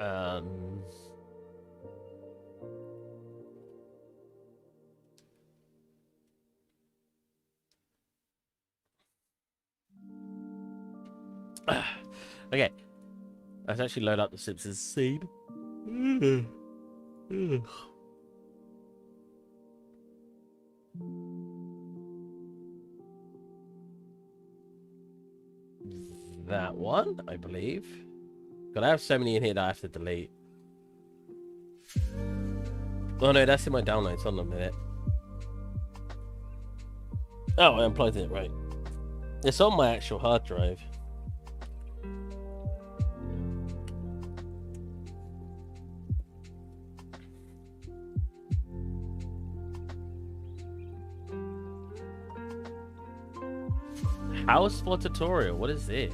Um. Okay, let's actually load up the Simpsons scene. That one, I believe. God, I have so many in here that I have to delete. Oh no, that's in my downloads. Hold on a minute. Oh, I unplugged it, right. It's on my actual hard drive. House for tutorial. What is this?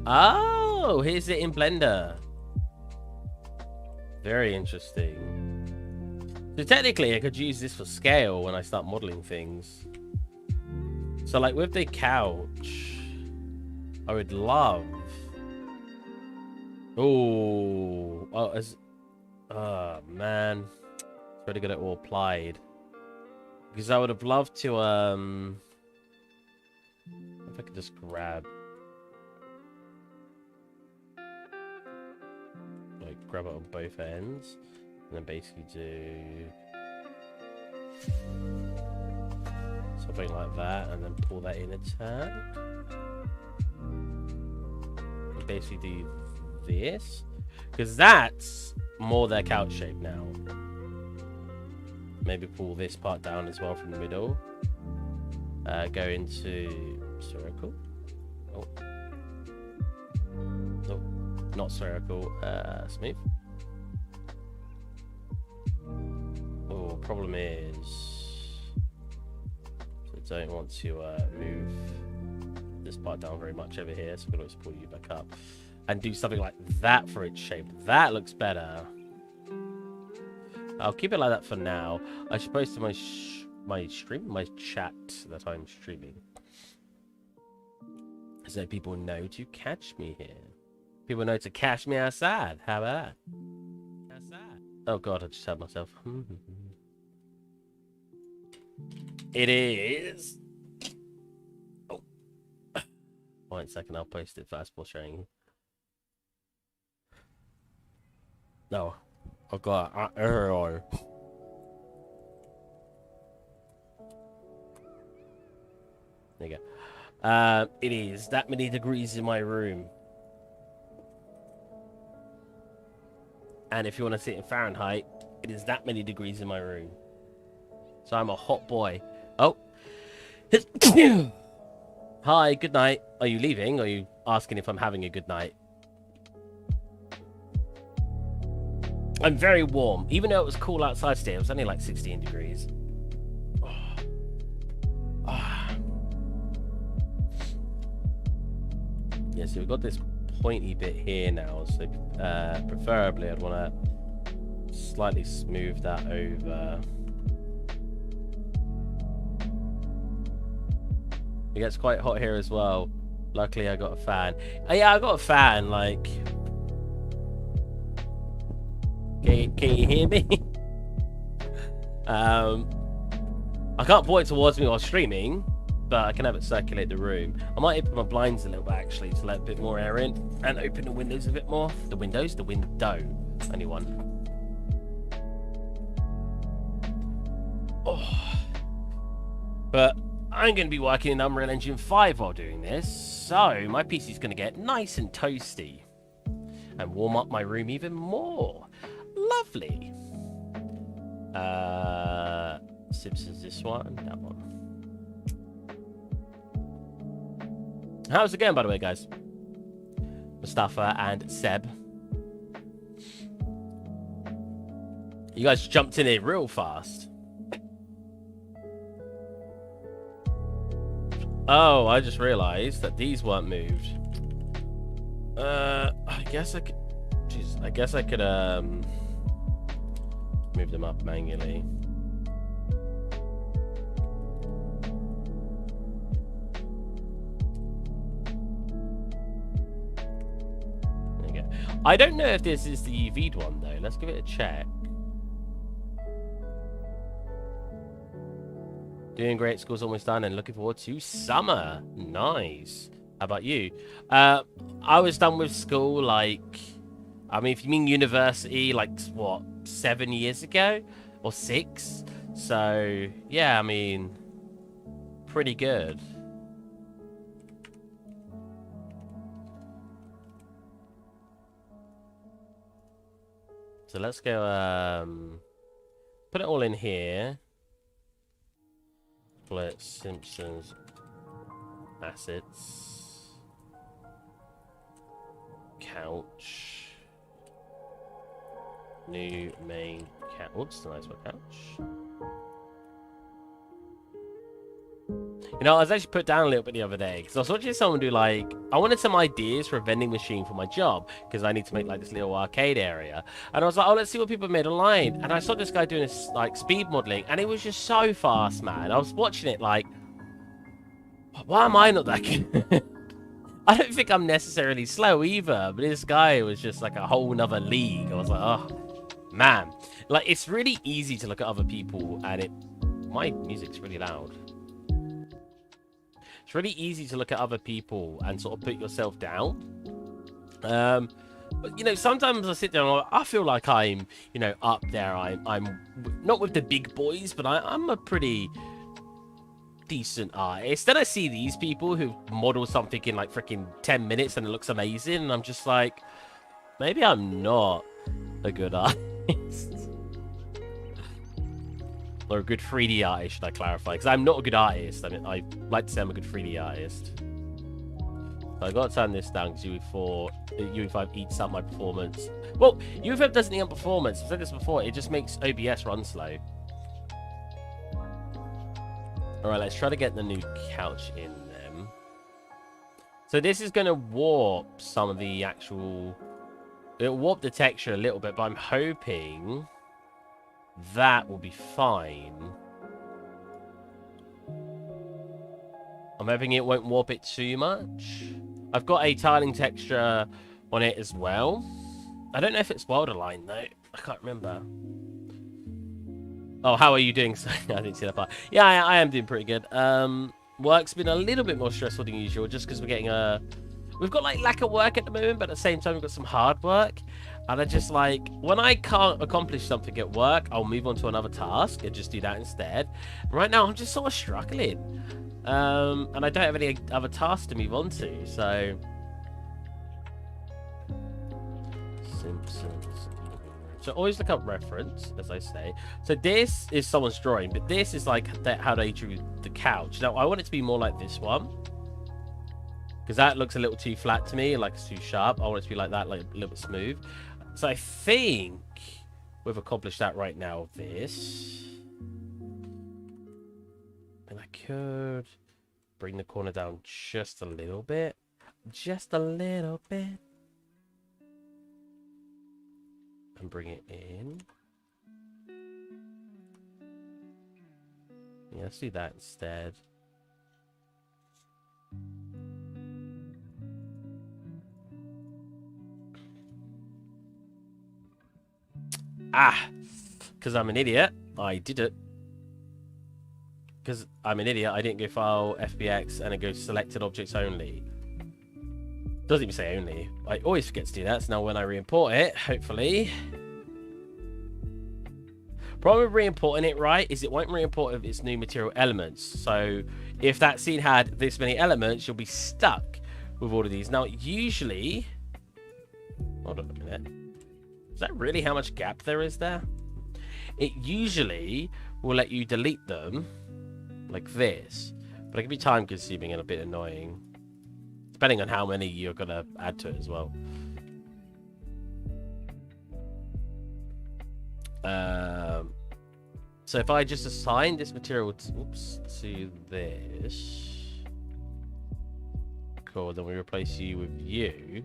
Oh, here's it in Blender. Very interesting. So technically, I could use this for scale when I start modeling things. So like with the couch, I would love. Oh, man, it's pretty good at all applied. Because I would have loved to if I could just grab it on both ends and then basically do something like that and then pull that in a turn. And basically do this because that's more their couch shape now. Maybe pull this part down as well from the middle. Go into circle. Oh. No, not circle. Smooth. Oh, problem is I don't want to move this part down very much over here, so I'm going to pull you back up and do something like that for its shape. That looks better. I'll keep it like that for now. I should post to my chat that I'm streaming, so people know to catch me here. People know to catch me outside. How about that? Outside. Oh god, I just had myself. It is. Oh, 1 second. I'll post it fast while sharing. No. Oh god, there you go. It is that many degrees in my room. And if you want to see it in Fahrenheit, it is that many degrees in my room. So I'm a hot boy. Oh. Hi, good night. Are you leaving? Or are you asking if I'm having a good night? I'm very warm. Even though it was cool outside today, it was only like 16 degrees. Oh. Oh. Yeah, so we've got this pointy bit here now. So preferably I'd want to slightly smooth that over. It gets quite hot here as well. Luckily, I got a fan. Oh, yeah, I got a fan, like... Can you hear me? I can't point it towards me while streaming, but I can have it circulate the room. I might open my blinds a little bit, actually, to let a bit more air in, and open the windows a bit more. The windows? The window. Only one. Oh. But I'm going to be working in Unreal Engine 5 while doing this, so my PC's going to get nice and toasty and warm up my room even more. Lovely. Simpsons, this one, that one. How's it going, by the way, guys? Mustafa and Seb. You guys jumped in here real fast. Oh, I just realized that these weren't moved. I guess I could... Jeez, I guess I could, move them up manually. I don't know if this is the UV'd one, though. Let's give it a check. Doing great. School's almost done and looking forward to summer. Nice. How about you? I was done with school, like... I mean, if you mean university, like, what, 7 years ago? Or 6? So, yeah, I mean... pretty good. So let's go, put it all in here. Split, Simpsons, assets, couch, new main couch. Whoops, a nice one, couch. You know, I was actually put down a little bit the other day because I was watching someone do like, I wanted some ideas for a vending machine for my job because I need to make like this little arcade area. And I was like, oh, let's see what people made online. And I saw this guy doing this like speed modeling and it was just so fast, man. I was watching it like, why am I not that good? I don't think I'm necessarily slow either, but this guy was just like a whole nother league. I was like, oh, man. Like, it's really easy to look at other people and my music's really loud. It's really easy to look at other people and sort of put yourself down. But, you know, sometimes I sit down and I feel like I'm, you know, up there. I'm not with the big boys, but I'm a pretty decent artist. Then I see these people who model something in like freaking 10 minutes and it looks amazing. And I'm just like, maybe I'm not a good artist. Or a good 3D artist, should I clarify? Because I'm not a good artist. I mean, I like to say I'm a good 3D artist. So I got to turn this down because UE5 eats up my performance. Well, UE5 doesn't eat up performance. I've said this before. It just makes OBS run slow. Alright, let's try to get the new couch in them. So this is going to warp some of the actual... It'll warp the texture a little bit, but I'm hoping... that will be fine. I'm hoping it won't warp it too much. I've got a tiling texture on it as well. I don't know if it's world aligned though. I can't remember. Oh, how are you doing? I didn't see that part. Yeah, I am doing pretty good. Work's been a little bit more stressful than usual just because we're getting a... We've got like lack of work at the moment, but at the same time we've got some hard work. And I just like, when I can't accomplish something at work, I'll move on to another task and just do that instead. Right now, I'm just sort of struggling. And I don't have any other tasks to move on to, so... Simpsons. So always look up reference, as I say. So this is someone's drawing, but this is like how they drew the couch. Now, I want it to be more like this one. Because that looks a little too flat to me, like it's too sharp. I want it to be like that, like a little bit smooth. So I think we've accomplished that right now. This. And I could bring the corner down just a little bit. Just a little bit. And bring it in. Yeah, let's do that instead. Ah, because I'm an idiot, I did it. Because I'm an idiot, I didn't go File, FBX, and it goes Selected Objects Only. Doesn't even say only. I always forget to do that, so now when I re-import it, hopefully... Problem with re-importing it, right, is it won't re-import of its new material elements. So, if that scene had this many elements, you'll be stuck with all of these. Now, usually... Hold on a minute. Is that really how much gap there is there? It usually will let you delete them like this, but it can be time consuming and a bit annoying, depending on how many you're going to add to it as well. So if I just assign this material to this, cool, then we replace you with you.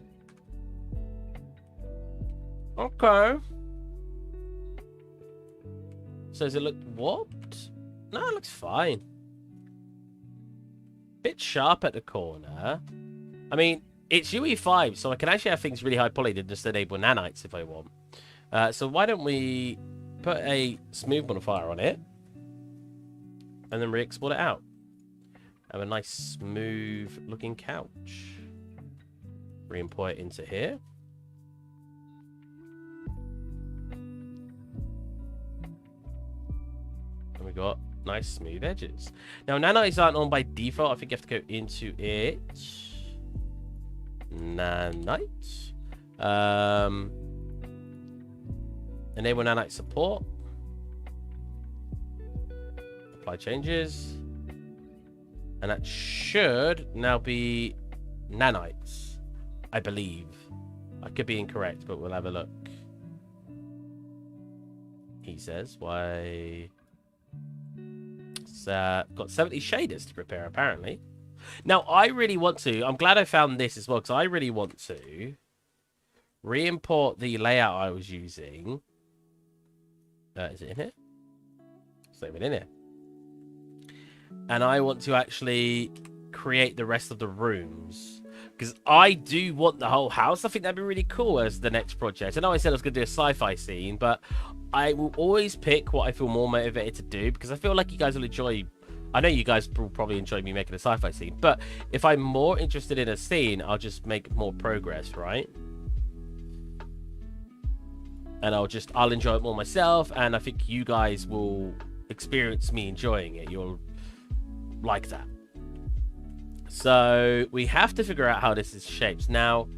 Okay. So does it look warped? No, it looks fine. Bit sharp at the corner. I mean, it's UE5, so I can actually have things really high poly and just enable nanites if I want. So why don't we put a smooth modifier on it and then re-export it out. Have a nice smooth looking couch. Re-import it into here. And we got nice smooth edges. Now nanites aren't on by default. I think you have to go into it. Nanite. Enable nanite support. Apply changes. And that should now be nanites, I believe. I could be incorrect, but we'll have a look. He says, why? It's got 70 shaders to prepare, apparently. Now, I really want to. I'm glad I found this as well, because I really want to re-import the layout I was using. Is it in here? It's not even in here. And I want to actually create the rest of the rooms. Because I do want the whole house. I think that'd be really cool as the next project. I know I said I was going to do a sci-fi scene, but I will always pick what I feel more motivated to do. Because I feel like you guys will enjoy... I know you guys will probably enjoy me making a sci-fi scene. But if I'm more interested in a scene, I'll just make more progress, right? And I'll enjoy it more myself. And I think you guys will experience me enjoying it. You'll like that. So we have to figure out how this is shaped. Now,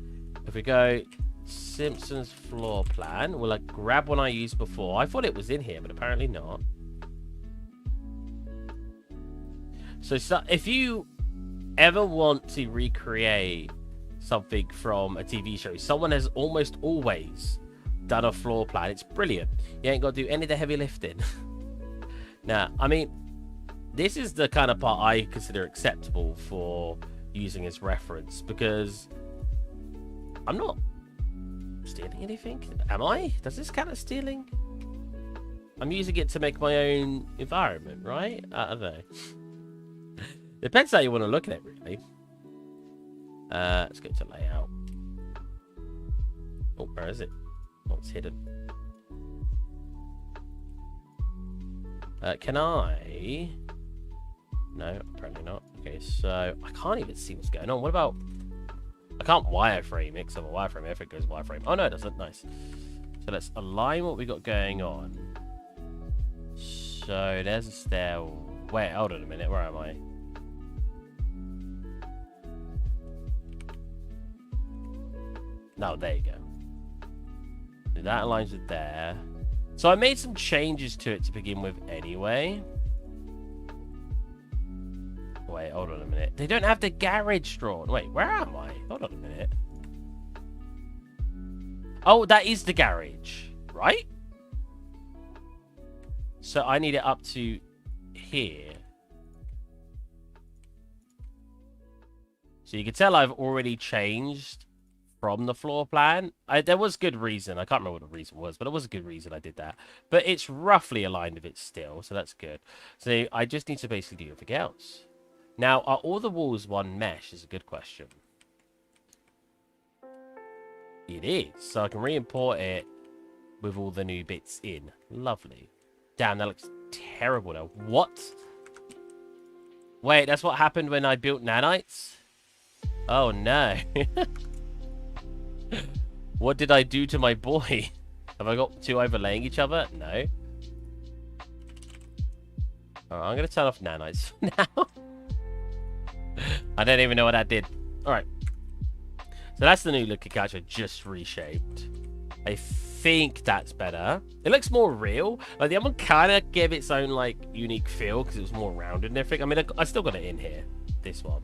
if we go Simpsons floor plan, we'll grab one I used before. I thought it was in here, but apparently not. So if you ever want to recreate something from a TV show, someone has almost always done a floor plan. It's brilliant. You ain't got to do any of the heavy lifting. Now, I mean, this is the kind of part I consider acceptable for using as reference, because I'm not stealing anything. Am I? Does this count as stealing? I'm using it to make my own environment, right? I don't know. Depends how you want to look at it, really. Let's go to layout. Oh, where is it? Oh, it's hidden. Can I... No, apparently not. Okay, so I can't even see what's going on. What about... I can't wireframe it, because I'm a wireframe. If it goes wireframe. Oh, no, it doesn't. Nice. So let's align what we got going on. So there's a stair. Wait, hold on a minute. Where am I? No, there you go. So that aligns with there. So I made some changes to it to begin with anyway. Wait, hold on a minute. They don't have the garage drawn. Wait, where am I? Hold on a minute. Oh, that is the garage, right? So I need it up to here. So you can tell I've already changed from the floor plan. There was good reason. I can't remember what the reason was, but it was a good reason I did that. But it's roughly aligned with it still, so that's good. So I just need to basically do everything else. Now, are all the walls one mesh is a good question. It is. So I can re-import it with all the new bits in. Lovely. Damn, that looks terrible now. What? Wait, that's what happened when I built nanites? Oh, no. What did I do to my boy? Have I got two overlaying each other? No. Alright, I'm going to turn off nanites for now. I don't even know what that did. Alright. So that's the new looking couch I just reshaped. I think that's better. It looks more real. Like the other one kind of gave its own like unique feel because it was more rounded and everything. I mean, I still got it in here. This one.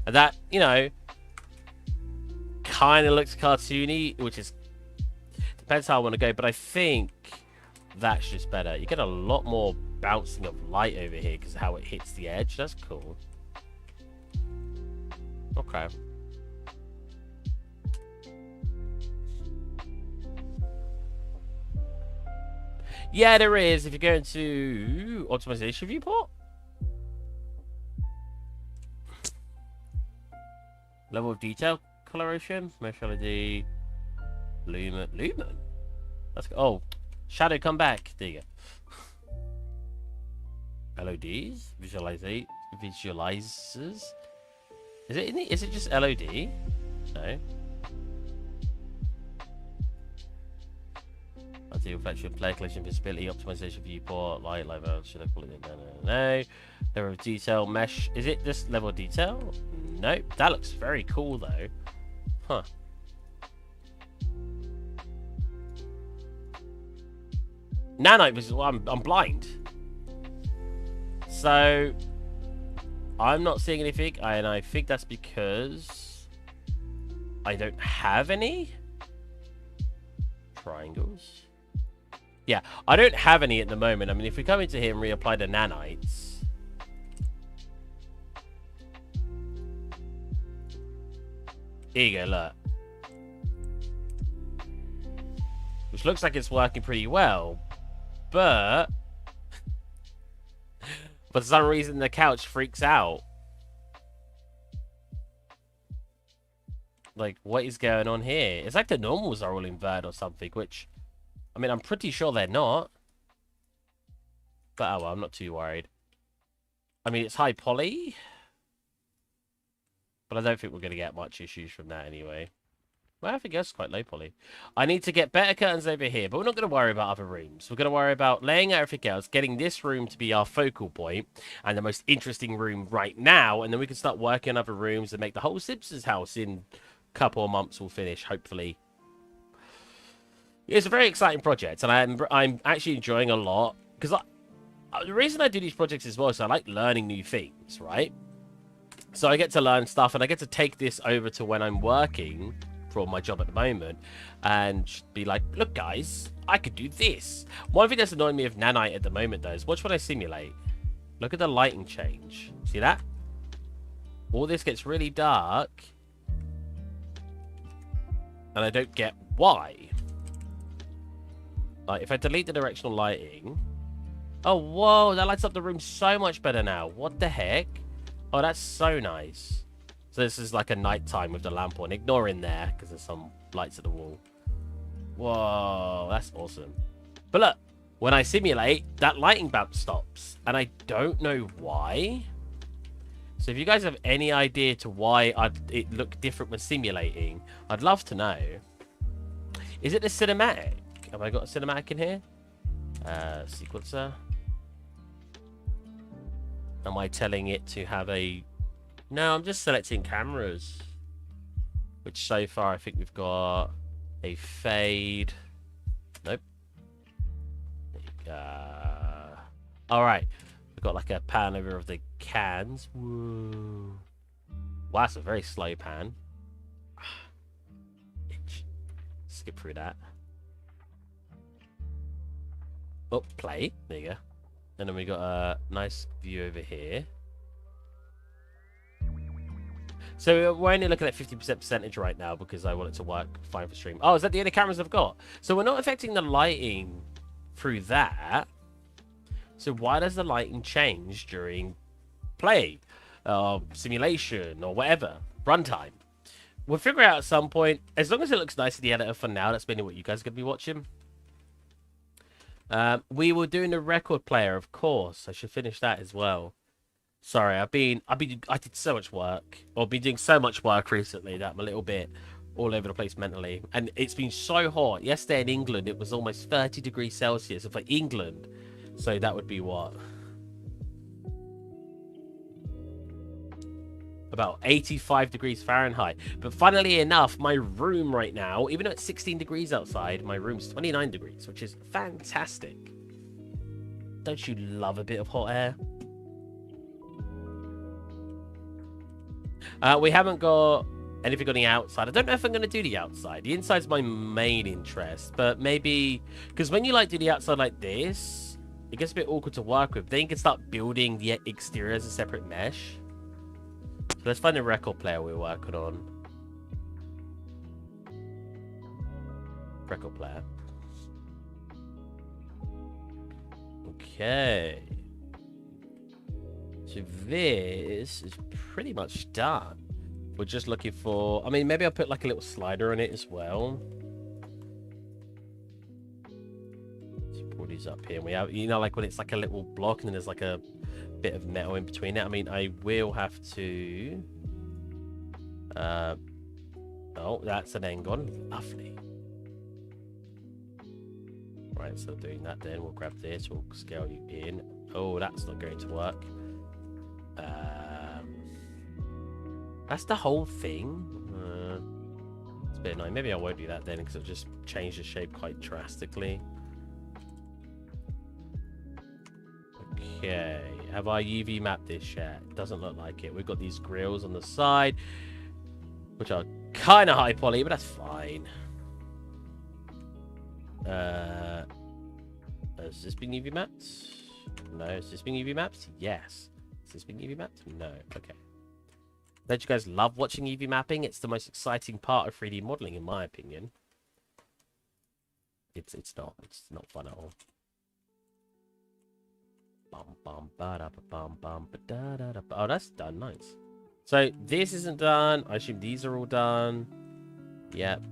And that, you know, kind of looks cartoony, which is... Depends how I want to go. But I think that's just better. You get a lot more bouncing of light over here because of how it hits the edge. That's cool. Okay. Yeah, there is. If you go into optimization viewport. Level of detail. coloration. Mesh LED. Lumen. Lumen? That's... Oh. Shadow, come back. There you go. LODs? Visualizers? Is it in the... Is it just LOD? No. Anti reflection, player collision, visibility, optimization, viewport, light, should I call it? No. Level of detail, mesh. Is it just level of detail? Nope. That looks very cool though. Huh. Nanite visual. Well, I'm blind. So I'm not seeing anything, and I think that's because I don't have any triangles. Yeah, I don't have any at the moment. I mean, if we come into here and reapply the nanites. Here you go, look. Which looks like it's working pretty well. But for some reason the couch freaks out. Like, what is going on here? It's like the normals are all inverted or something, which, I mean, I'm pretty sure they're not. But, oh well, I'm not too worried. I mean, it's high poly. But I don't think we're going to get much issues from that anyway. Well, I think that's quite low poly. I need to get better curtains over here, but we're not going to worry about other rooms. We're going to worry about laying out everything else, getting this room to be our focal point, and the most interesting room right now, and then we can start working on other rooms and make the whole Simpsons house in a couple of months will finish, hopefully. It's a very exciting project, and I'm actually enjoying a lot, because the reason I do these projects as well is I like learning new things, right? So I get to learn stuff, and I get to take this over to when I'm working for my job at the moment and be like, look guys, I could do this. One thing that's annoying me of nanite at the moment though is watch when I simulate. Look at the lighting change. See that? All this gets really dark and I don't get why. Like if I delete the directional lighting, oh whoa, that lights up the room so much better now. What the heck? Oh, that's so nice. So this is like a nighttime with the lamp on. Ignore in there, because there's some lights at the wall. Whoa, that's awesome. But look, when I simulate, that lighting bulb stops. And I don't know why. So if you guys have any idea to why it looked different when simulating, I'd love to know. Is it the cinematic? Have I got a cinematic in here? Sequencer. Am I telling it to have a... No, I'm just selecting cameras. Which so far I think we've got a fade. Nope. Alright. We've got like a pan over of the cans. Whoa. Wow, that's a very slow pan. Skip through that. Oh, play. There you go. And then we got a nice view over here. So we're only looking at 50% percentage right now because I want it to work fine for stream. Oh, is that the only cameras I've got? So we're not affecting the lighting through that. So why does the lighting change during play, simulation, or whatever, runtime? We'll figure it out at some point. As long as it looks nice in the editor for now, that's mainly what you guys are going to be watching. We were doing a record player, of course. I should finish that as well. Sorry, I did so much work, or been doing so much work recently that I'm a little bit all over the place mentally. And it's been so hot. Yesterday in England, it was almost 30 degrees Celsius for England. So that would be what? About 85 degrees Fahrenheit. But funnily enough, my room right now, even though it's 16 degrees outside, my room's 29 degrees, which is fantastic. Don't you love a bit of hot air? We haven't got anything on the outside. I don't know if I'm going to do the outside. The inside's my main interest, but maybe... Because when you do the outside like this, it gets a bit awkward to work with. Then you can start building the exterior as a separate mesh. So let's find the record player we're working on. Record player. Okay. So this is pretty much done. We're just looking for... I mean, maybe I'll put like a little slider on it as well. Let's pull these up here. We have, you know, like when it's like a little block and then there's like a bit of metal in between it. I mean, I will have to... oh, that's an end gone. Lovely. Right, so doing that then, we'll grab this, we'll scale you in. Oh, that's not going to work. That's the whole thing. It's a bit annoying. Maybe I won't do that then, because it'll just change the shape quite drastically. Okay, have I UV mapped this yet? It doesn't look like it. We've got these grills on the side, which are kind of high poly, but that's fine. Has this been UV mapped? No. Has this been UV mapped? Yes. Has this been UV mapped? No. Okay. Don't you guys love watching UV mapping? It's the most exciting part of 3D modeling, in my opinion. It's not. It's not fun at all. Oh, that's done. Nice. So this isn't done. I assume these are all done. Yep.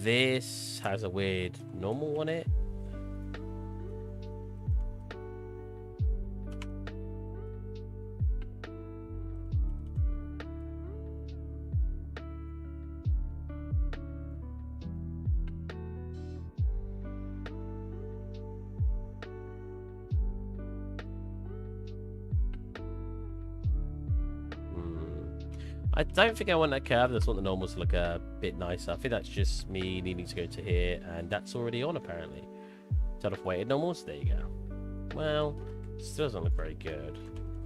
This has a weird normal on it. I don't think I want that curve. I just want the normals to look a bit nicer. I think that's just me needing to go to here, and that's already on apparently. Turn off weighted normals. There you go. Well, still doesn't look very good.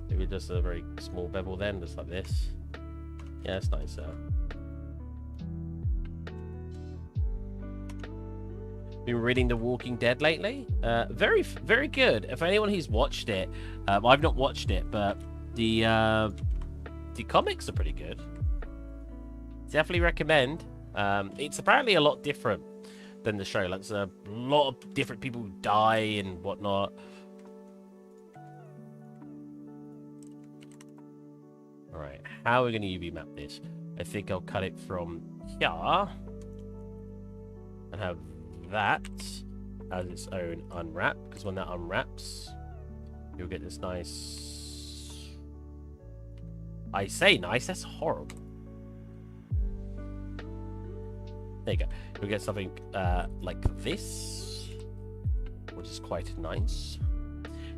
Maybe just a very small bevel then, just like this. Yeah, it's nicer. Been reading The Walking Dead lately. Very, very good. If anyone who's watched it, I've not watched it, but the comics are pretty good. Definitely recommend. It's apparently a lot different than the show. Like, there's a lot of different people who die and whatnot. Alright, how are we going to UV map this? I think I'll cut it from here and have that as its own unwrap, because when that unwraps, you'll get this nice... I say nice, that's horrible. There you go. You'll get something like this, which is quite nice.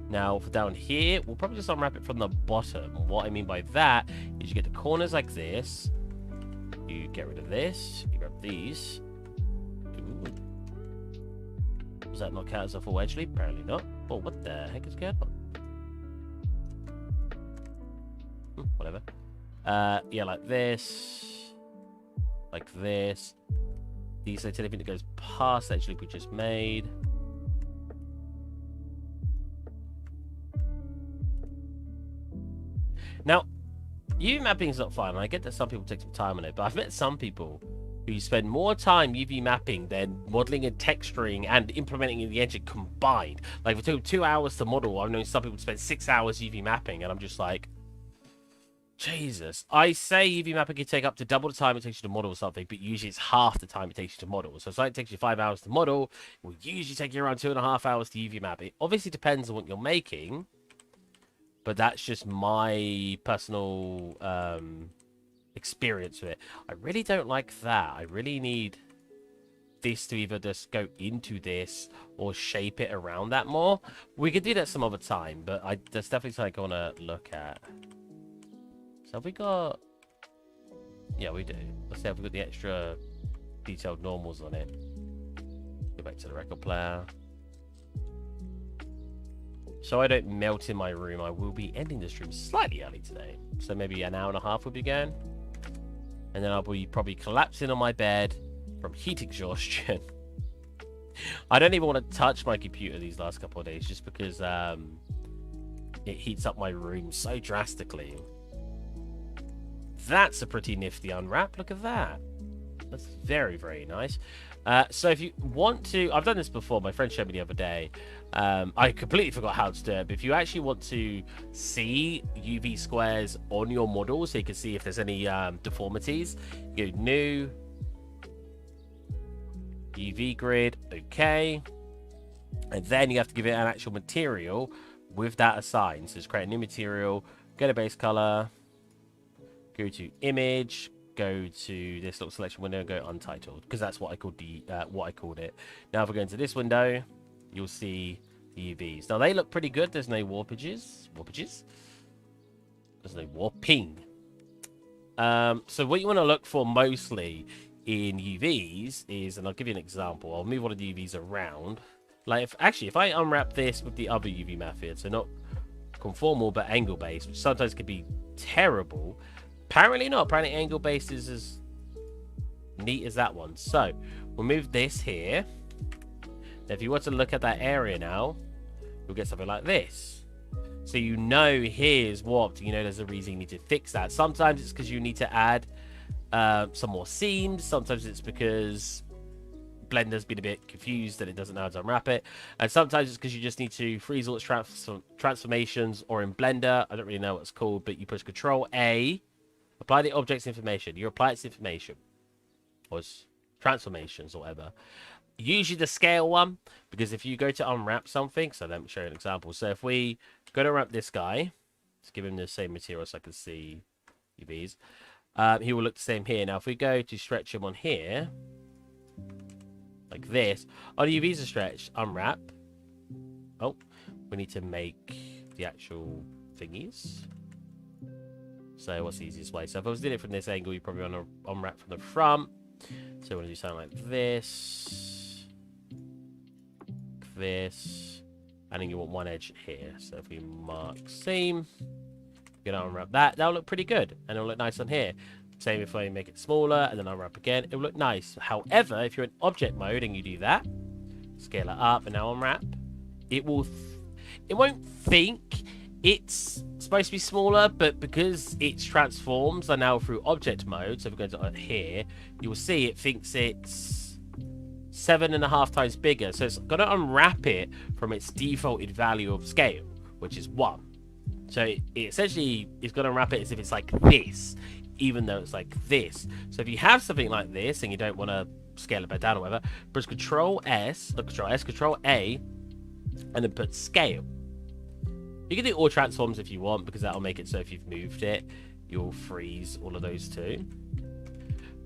Now, for down here, we'll probably just unwrap it from the bottom. What I mean by that is you get the corners like this. You get rid of this. You grab these. Ooh. Does that not count as a full edge leap? Apparently not. Oh, what the heck is going on? Whatever. Yeah, like this. Like this. These are anything that goes past that loop we just made. Now, UV mapping is not fun, and I get that some people take some time on it, but I've met some people who spend more time UV mapping than modeling and texturing and implementing in the engine combined. Like, if it took 2 hours to model, I've known some people spend 6 hours UV mapping, and I'm just like, Jesus. I say UV mapping can take up to double the time it takes you to model something, but usually it's half the time it takes you to model. So it's like it takes you 5 hours to model, it will usually take you around 2.5 hours to UV map. It obviously depends on what you're making, but that's just my personal experience with it. I really don't like that. I really need this to either just go into this or shape it around that more. We could do that some other time, but that's definitely something I want to look at. So have we got... Yeah, we do. Let's see if we've got the extra detailed normals on it. Go back to the record player. So I don't melt in my room, I will be ending the stream slightly early today. So maybe an hour and a half will be going. And then I'll be probably collapsing on my bed from heat exhaustion. I don't even want to touch my computer these last couple of days just because it heats up my room so drastically. That's a pretty nifty unwrap. Look at that. That's very, very nice. So if you want to, I've done this before. My friend showed me the other day. I completely forgot how to do it. But if you actually want to see UV squares on your model, so you can see if there's any deformities, you go new UV grid, okay, and then you have to give it an actual material with that assigned. So just create a new material, go to base color, go to image, go to this little selection window and go untitled, because that's what I called it. Now if we go into this window, you'll see the UVs. Now they look pretty good. There's no warpages. There's no warping. So what you want to look for mostly in UVs is, and I'll give you an example. I'll move one of the UVs around. Like if I unwrap this with the other UV method, so not conformal but angle based, which sometimes can be terrible. Apparently not. Apparently angle based is as neat as that one. So we'll move this here. Now, if you want to look at that area now, you'll get something like this. So you know here's warped. You know there's a reason you need to fix that. Sometimes it's because you need to add some more seams. Sometimes it's because Blender's been a bit confused that it doesn't know how to unwrap it. And sometimes it's because you just need to freeze all its transformations, or in Blender, I don't really know what it's called, but you push Control A, apply the object's information. You apply its information, or its transformations, or whatever. Usually the scale one, because if you go to unwrap something, so let me show you an example. So if we go to unwrap this guy, let's give him the same material so I can see UVs. He will look the same here. Now if we go to stretch him on here, like this, oh, the UVs are stretched. Unwrap. Oh, we need to make the actual thingies. So what's the easiest way? So if I was doing it from this angle, you probably want to unwrap from the front. So we want to do something like this, and then you want one edge here. So if we mark seam, you're gonna unwrap that. That'll look pretty good, and it'll look nice on here. Same if I make it smaller and then unwrap again, it'll look nice. However, if you're in object mode and you do that, scale it up and now unwrap, it won't think it's supposed to be smaller, but because its transforms are now through object mode, so if we go to here, you will see it thinks it's 7.5 times bigger. So it's going to unwrap it from its defaulted value of scale, which is 1. So it essentially is going to unwrap it as if it's like this, even though it's like this. So if you have something like this and you don't want to scale it back down or whatever, press Control A, and then put scale. You can do all transforms if you want, because that'll make it so if you've moved it, you'll freeze all of those too.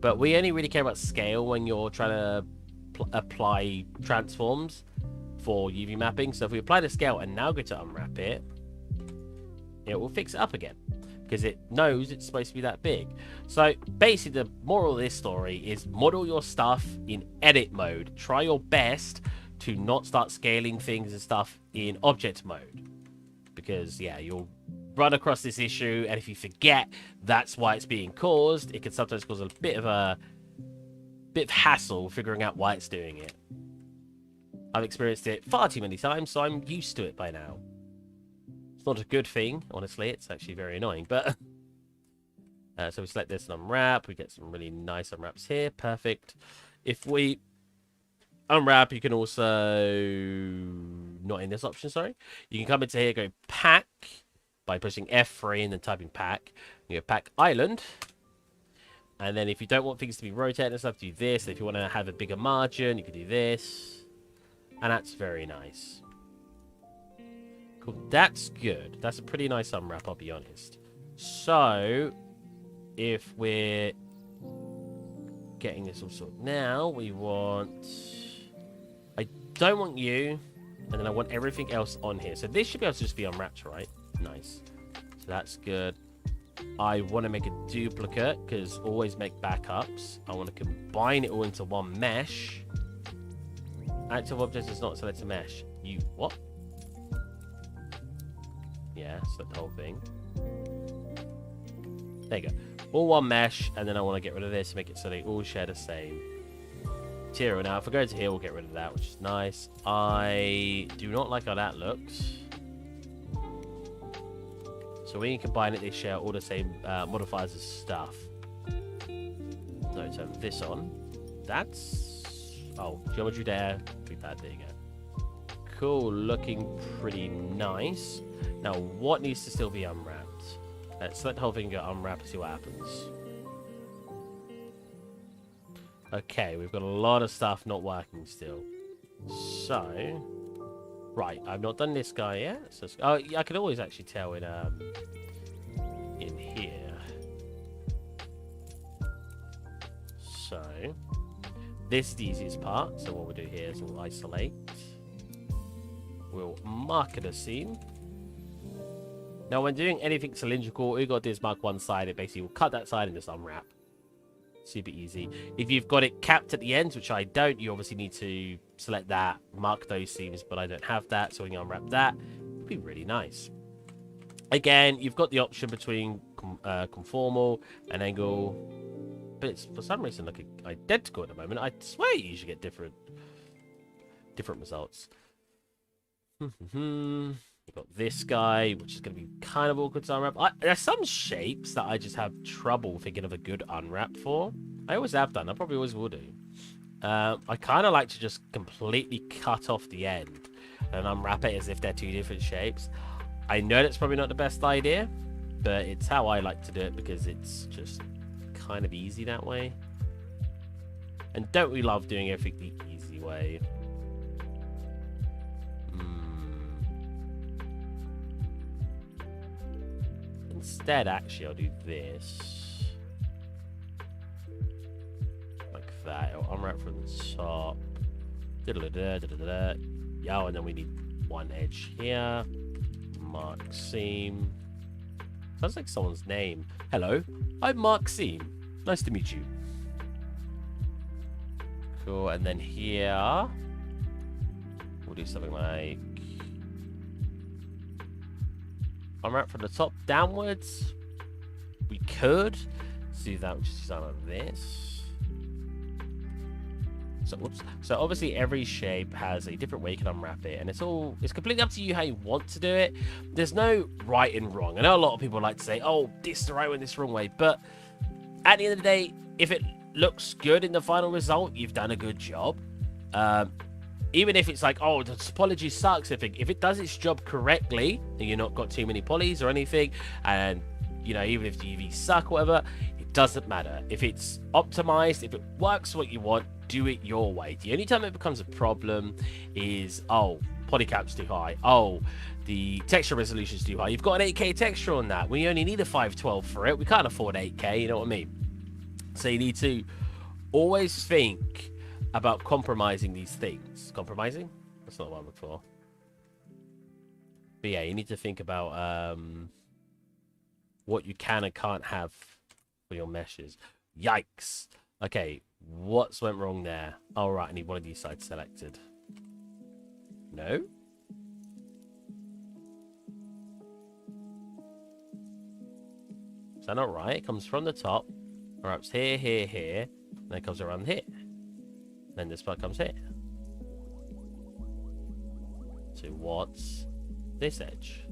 But we only really care about scale when you're trying to apply transforms for UV mapping. So if we apply the scale and now go to unwrap it, it will fix it up again, because it knows it's supposed to be that big. So basically the moral of this story is model your stuff in edit mode. Try your best to not start scaling things and stuff in object mode, because yeah, you'll run across this issue, and if you forget that's why it's being caused, it can sometimes cause a bit of hassle figuring out why it's doing it. I've experienced it far too many times, so I'm used to it by now. It's not a good thing, honestly. It's actually very annoying, but so we select this and unwrap. We get some really nice unwraps here. Perfect. If we unwrap, you can also, not in this option, sorry. You can come into here, go pack by pushing F3 and then typing pack. You go pack island. And then if you don't want things to be rotated and stuff, do this. And if you want to have a bigger margin, you can do this. And that's very nice. Cool. That's good. That's a pretty nice unwrap, I'll be honest. So, if we're getting this all sorted now, we want... I don't want you, and then I want everything else on here. So this should be able to just be unwrapped, right? Nice. So that's good. I want to make a duplicate, because always make backups. I want to combine it all into one mesh. Active object is not select a mesh. You what? Yeah, select the whole thing. There you go. All one mesh, and then I want to get rid of this, make it so they all share the same material. Now, if I go to here, we'll get rid of that, which is nice. I do not like how that looks. So when you combine it, they share all the same modifiers and stuff. So turn this on. That's Oh, geometry there. Tweak that. There you go. Cool. Looking pretty nice. Now, what needs to still be unwrapped? Let's let the whole thing go unwrap and see what happens. Okay, we've got a lot of stuff not working still. So, right, I've not done this guy yet. So, oh, yeah, I can always actually tell in here. So, this is the easiest part. So what we'll do here is we'll isolate. We'll mark it a seam. Now, when doing anything cylindrical, all you got to do is mark one side. It basically will cut that side and just unwrap. Super easy. If you've got it capped at the ends, which I don't, you obviously need to select that, mark those seams, but I don't have that, so we can unwrap that. It'd be really nice. Again, you've got the option between conformal and angle, but it's for some reason looking identical at the moment. I swear you usually get different results. You've got this guy, which is going to be kind of awkward to unwrap. There's some shapes that I just have trouble thinking of a good unwrap for. I always have done. I probably always will do. I kind of like to just completely cut off the end and unwrap it as if they're two different shapes. I know that's probably not the best idea, but it's how I like to do it because it's just kind of easy that way. And don't we love doing everything the easy way? Instead, actually, I'll do this. Like that. It'll unwrap from the top. Yeah, and then we need one edge here. Mark seam. Sounds like someone's name. Hello, I'm Mark Seam. Nice to meet you. Cool, and then here we'll do something like unwrap from the top downwards. We could do that, which is something like this. So, whoops. So obviously every shape has a different way you can unwrap it, and it's completely up to you how you want to do it. There's no right and wrong. I know a lot of people like to say, oh, this is the right way, this is the wrong way, but at the end of the day, if it looks good in the final result, you've done a good job. Even if it's like, oh, the topology sucks, if it does its job correctly, and you're not got too many polys or anything, and you know, even if the UVs suck or whatever, it doesn't matter. If it's optimized, if it works what you want, do it your way. The only time it becomes a problem is, oh, polycap's too high. Oh, the texture resolution's too high. You've got an 8K texture on that. We only need a 512 for it. We can't afford 8K, you know what I mean? So you need to always think about compromising these things. Compromising? That's not what I'm looking for. But yeah, you need to think about what you can and can't have for your meshes. Yikes. Okay, what's went wrong there? All right, I need one of these sides selected. No? Is that not right? It comes from the top, wraps here, here, here, and then it comes around here. Then this part comes here. So what's this edge?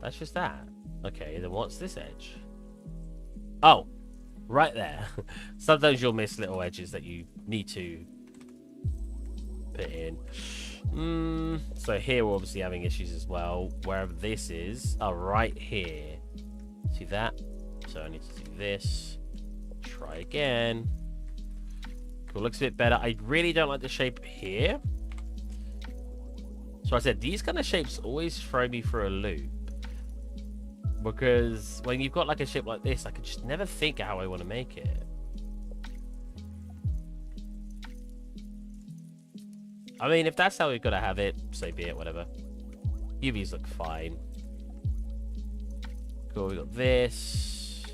That's just that. Okay, then what's this edge? Oh, right there. Sometimes you'll miss little edges that you need to put in. So here we're obviously having issues as well. Wherever this is, right here. See that? So I need to do this. Try again. Cool, looks a bit better. I really don't like the shape here. So I said, these kind of shapes always throw me for a loop. Because when you've got like a shape like this, I can just never think of how I want to make it. I mean, if that's how we've got to have it, so be it, whatever. UVs look fine. Cool, we got this.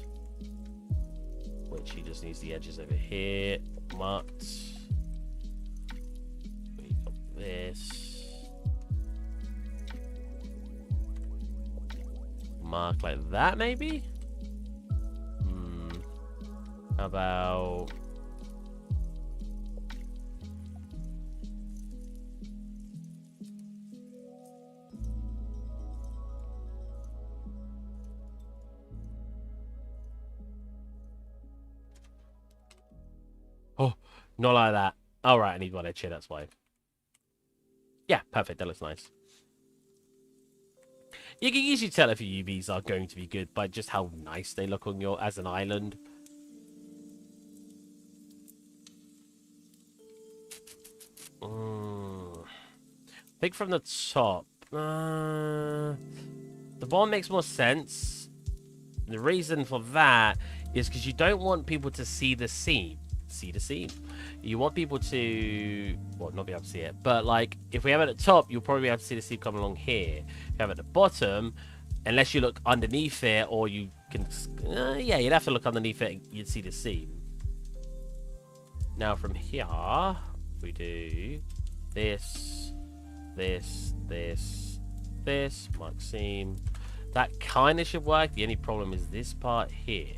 Which he just needs the edges over here. Marked. We got this. Mark like that, maybe? How about... Oh, not like that. Oh, right, I need one edge here, that's why. Yeah, perfect, that looks nice. You can usually tell if your UVs are going to be good by just how nice they look on your as an island. I think from the top. The bottom makes more sense. The reason for that is because you don't want people to see the seam. See the seam. You want people to, well, not be able to see it, but like if we have it at the top, you'll probably be able to see the seam come along here. If you have it at the bottom, unless you look underneath it, or you can, yeah, you'd have to look underneath it, you'd see the seam. Now from here, we do this, this, this, this, mark seam. That kind of should work. The only problem is this part here.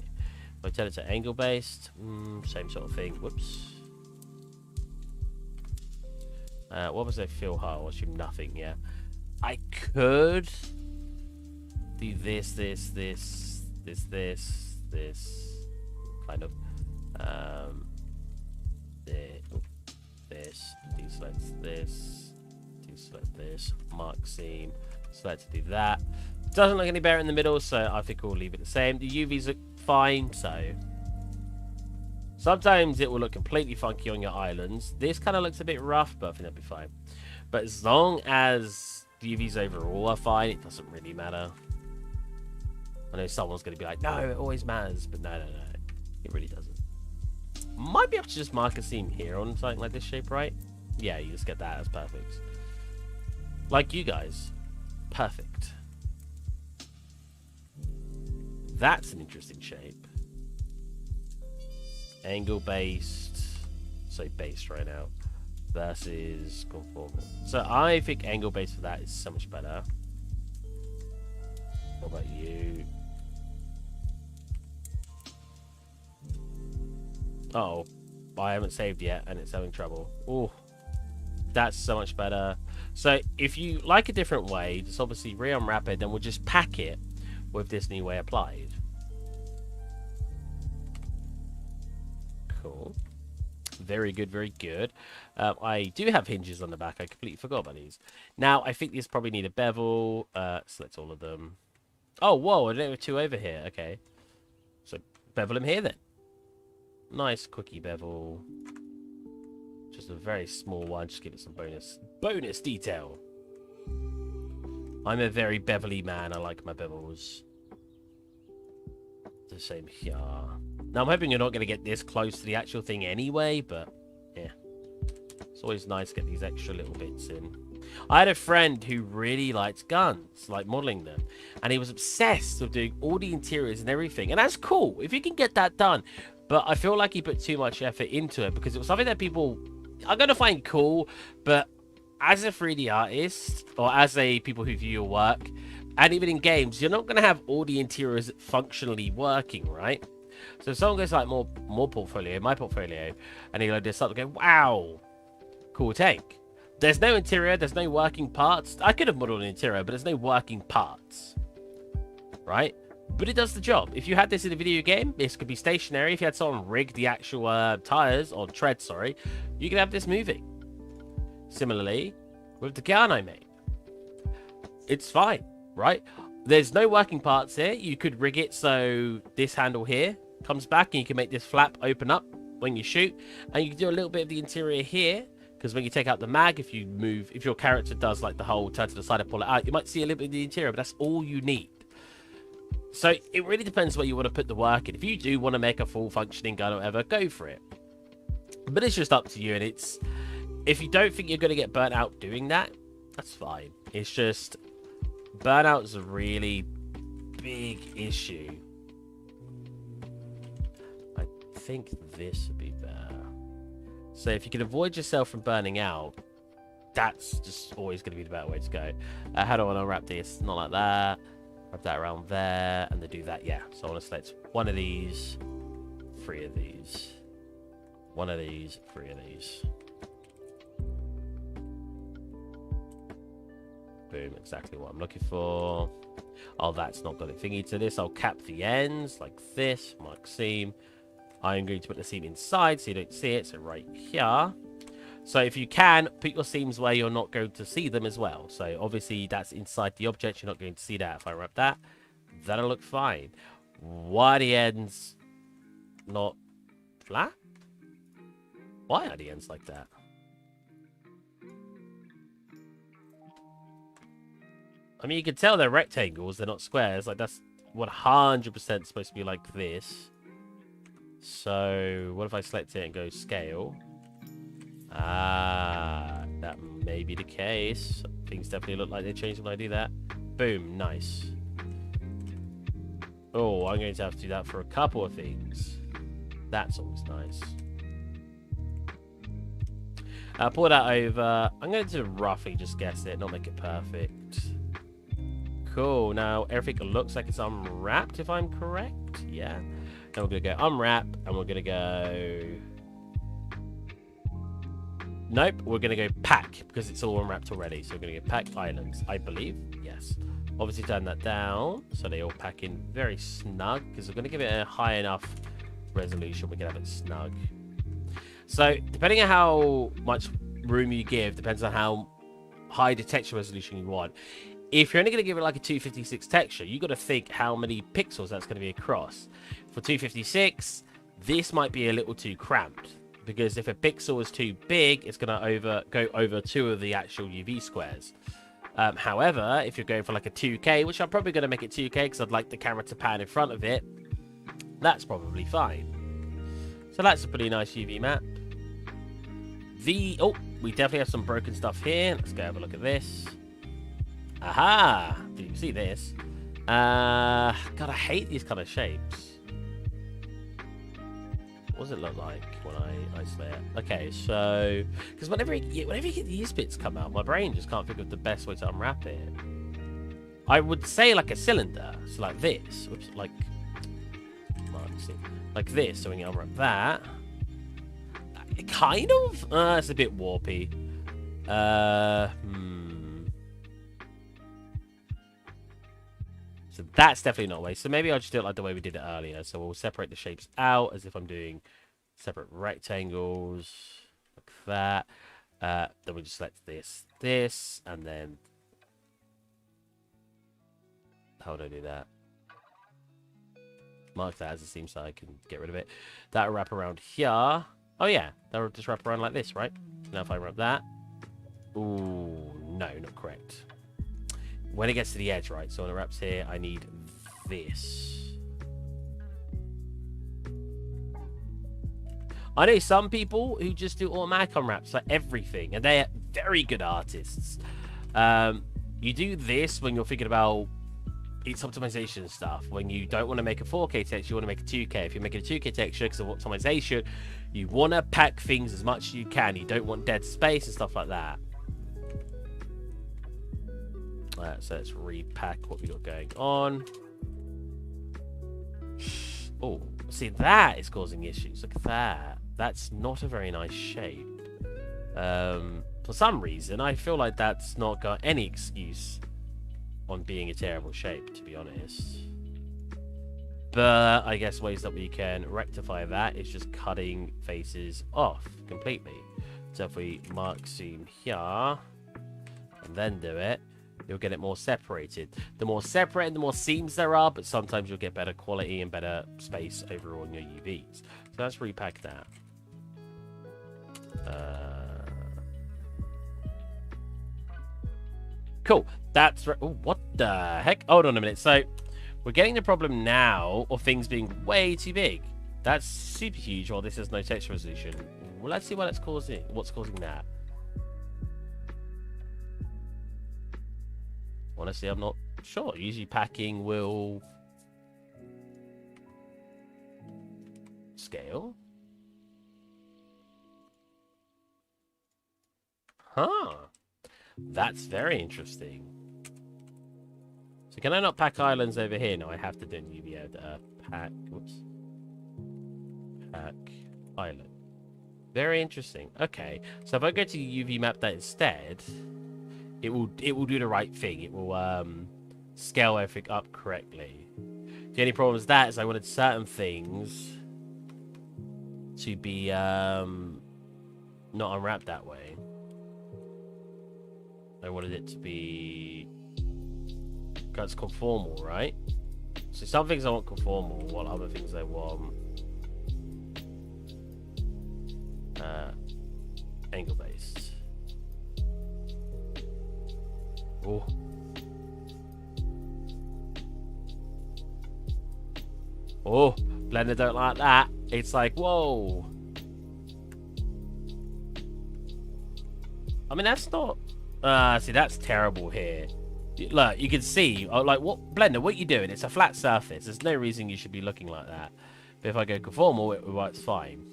If I turn it to angle based, same sort of thing. Whoops. What was I fill hole? I assume nothing, yeah. I could do this, this, this, this, this, this, kind of. This, deselect this, deselect this, mark seam, select to do that. Doesn't look any better in the middle, so I think we'll leave it the same. The UVs look fine, so sometimes it will look completely funky on your islands. This kind of looks a bit rough, but I think that'll be fine. But as long as the UVs overall are fine, it doesn't really matter. I know someone's going to be like, no, it always matters, but no, it really doesn't. Might be able to just mark a seam here on something like this shape, right? Yeah, you just get that as perfect. Like you guys. Perfect. That's an interesting shape. Angle based. Say based right now. Versus conformal. So I think angle based for that is so much better. What about you? Uh-oh. I haven't saved yet and it's having trouble. Oh, that's so much better. So if you like a different way, just obviously re-unwrap it, then we'll just pack it with this new way applied. Cool. Very good, very good. I do have hinges on the back. I completely forgot about these. Now, I think these probably need a bevel. Select all of them. Oh, whoa, I don't have two over here. Okay. So, bevel them here then. Nice quickie bevel. Just a very small one. Just give it some bonus detail. I'm a very bevelly man. I like my bevels. The same here. Now, I'm hoping you're not going to get this close to the actual thing anyway, but yeah. It's always nice to get these extra little bits in. I had a friend who really liked guns, like modeling them, and he was obsessed with doing all the interiors and everything, and that's cool if you can get that done. But I feel like he put too much effort into it because it was something that people are going to find cool, but as a 3D artist or as a people who view your work, and even in games, you're not going to have all the interiors functionally working, right? So if someone goes like more portfolio, my portfolio, and he'll just start to go, wow, cool take. There's no interior, there's no working parts. I could have modeled an interior, but there's no working parts, right? But it does the job. If you had this in a video game, this could be stationary. If you had someone rig the actual tires, or tread, sorry, you could have this moving. Similarly, with the gown I made. It's fine, right? There's no working parts here. You could rig it so this handle here comes back and you can make this flap open up when you shoot. And you can do a little bit of the interior here, because when you take out the mag, if your character does like the whole turn to the side and pull it out, you might see a little bit of the interior, but that's all you need. So it really depends where you want to put the work in. If you do want to make a full functioning gun or whatever, go for it. But it's just up to you, and it's, if you don't think you're going to get burnt out doing that, that's fine. It's just, burnout is a really big issue. I think this would be better. So if you can avoid yourself from burning out, that's just always going to be the better way to go. How do I want to unwrap this? Not like that. Wrap that around there, and then do that. Yeah, so I want to select one of these, 3 of these, one of these, 3 of these. Boom, exactly what I'm looking for. Oh, that's not got a thingy to this. I'll cap the ends like this, mark seam. I'm going to put the seam inside so you don't see it, so right here. So if you can, put your seams where you're not going to see them as well. So obviously that's inside the object. You're not going to see that. If I wrap that, that'll look fine. Why are the ends not flat? Why are the ends like that? I mean, you can tell they're rectangles. They're not squares. Like, that's 100% supposed to be like this. So what if I select it and go scale? Ah, that may be the case. Things definitely look like they changed when I do that. Boom, nice. Oh, I'm going to have to do that for a couple of things. That's always nice. Pull that over. I'm going to roughly just guess it, not make it perfect. Cool. Now, everything looks like it's unwrapped, if I'm correct. Yeah. Now we're going to go unwrap, and we're going to go... Nope, we're going to go pack, because it's all unwrapped already. So we're going to go pack islands, I believe. Yes. Obviously turn that down, so they all pack in very snug, because we're going to give it a high enough resolution. We can have it snug. So, depending on how much room you give, depends on how high the texture resolution you want. If you're only going to give it like a 256 texture, you got to think how many pixels that's going to be across. For 256, this might be a little too cramped, because if a pixel is too big, it's going to go over 2 of the actual UV squares. However, if you're going for like a 2K, which I'm probably going to make it 2K because I'd like the camera to pan in front of it, that's probably fine. So that's a pretty nice UV map. Oh, we definitely have some broken stuff here. Let's go have a look at this. Aha! Did you see this? God, I hate these kind of shapes. What does it look like when I isolate it? Okay, so... Because whenever you get these bits come out, my brain just can't think of the best way to unwrap it. I would say like a cylinder. So like this. Oops, like... Like this, so we can unwrap that. Kind of? It's a bit warpy. So that's definitely not a way. So maybe I'll just do it like the way we did it earlier. So we'll separate the shapes out as if I'm doing separate rectangles. Like that. Then we just select this, and then... How would I do that? Mark that as a seam so I can get rid of it. That'll wrap around here. Oh yeah, that'll just wrap around like this, right? Now if I wrap that. Ooh, no, not correct. When it gets to the edge, right? So when it wraps here, I need this. I know some people who just do automatic unwraps for everything, and they're very good artists. You do this when you're thinking about its optimization stuff. When you don't want to make a 4K texture, you want to make a 2K. If you're making a 2K texture because of optimization, you want to pack things as much as you can. You don't want dead space and stuff like that. So let's repack what we got going on. Oh, see, that is causing issues. Look at that. That's not a very nice shape. For some reason, I feel like that's not got any excuse on being a terrible shape, to be honest. But I guess ways that we can rectify that is just cutting faces off completely. So if we mark zoom here and then do it, you'll get it more separated. The more separated, the more seams there are, but sometimes you'll get better quality and better space overall in your UVs. So let's repack that. Cool. That's right. Oh, what the heck? Hold on a minute. So we're getting the problem now of things being way too big. That's super huge while this has no texture resolution. Well, let's see what it's causing. What's causing that? Honestly, I'm not sure. Usually packing will scale. Huh. That's very interesting. So can I not pack islands over here? No, I have to do an UV pack. Whoops. Pack island. Very interesting. Okay. So if I go to UV map that instead, it will do the right thing. It will scale everything up correctly. The only problem with that is I wanted certain things to be not unwrapped that way. I wanted it to be... That's conformal, right? So some things I want conformal, while other things I want... angle-based. Oh. Oh, Blender don't like that. It's like, whoa. I mean, that's not... see, that's terrible here. Look, you can see, like, what Blender, what you doing? It's a flat surface. There's no reason you should be looking like that. But if I go conformal, it works fine.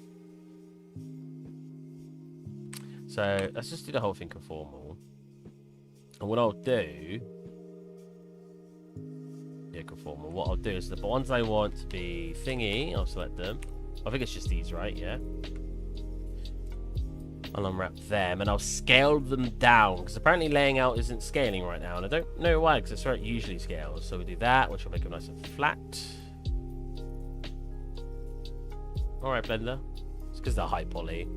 So, let's just do the whole thing conformal. And what I'll do... Yeah, conformal. What I'll do is the ones I want to be thingy, I'll select them. I think it's just these, right? Yeah. I'll unwrap them, and I'll scale them down, because apparently laying out isn't scaling right now, and I don't know why, because it's where it usually scales. So we do that, which will make them nice and flat. Alright, Blender. It's because they're high poly.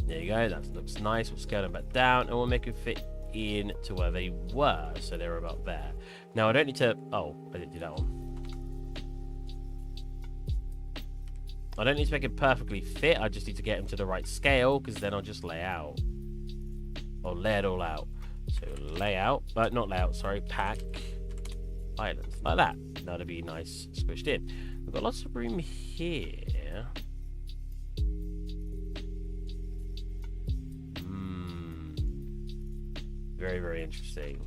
There you go, that looks nice. We'll scale them back down, and we'll make it fit in to where they were, so they were about there. Now, I don't need to... Oh, I didn't do that one. I don't need to make it perfectly fit. I just need to get them to the right scale, because then I'll just lay out. Or lay it all out. So lay out, not lay out, sorry, pack islands. Like that. That'll be nice, squished in. We've got lots of room here. Very, very interesting.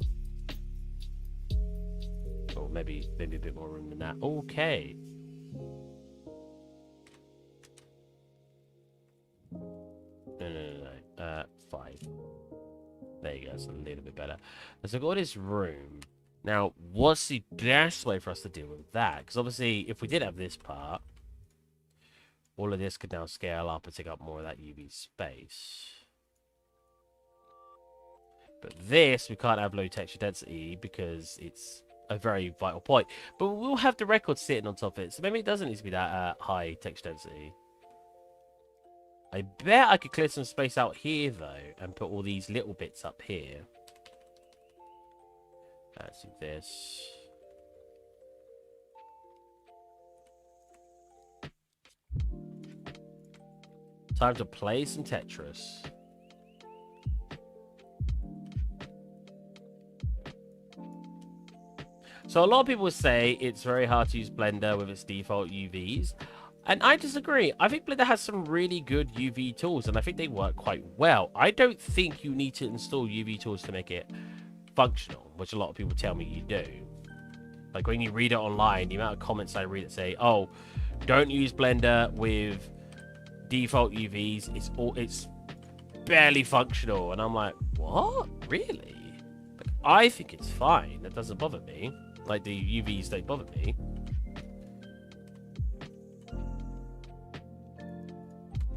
Or maybe a bit more room than that. Okay. No. 5. There you go. It's a little bit better. So I've got this room. Now, what's the best way for us to deal with that? Because obviously, if we did have this part, all of this could now scale up and take up more of that UV space. But this, we can't have low texture density because it's a very vital point. But we'll have the record sitting on top of it. So maybe it doesn't need to be that high texture density. I bet I could clear some space out here, though, and put all these little bits up here. Let's do this. Time to play some Tetris. So a lot of people say it's very hard to use Blender with its default UVs. And I disagree. I think Blender has some really good UV tools, and I think they work quite well. I don't think you need to install UV tools to make it functional, which a lot of people tell me you do. Like when you read it online, the amount of comments I read that say, oh, don't use Blender with default UVs. It's barely functional. And I'm like, what? Really? Like, I think it's fine. That doesn't bother me. Like the UVs don't bother me.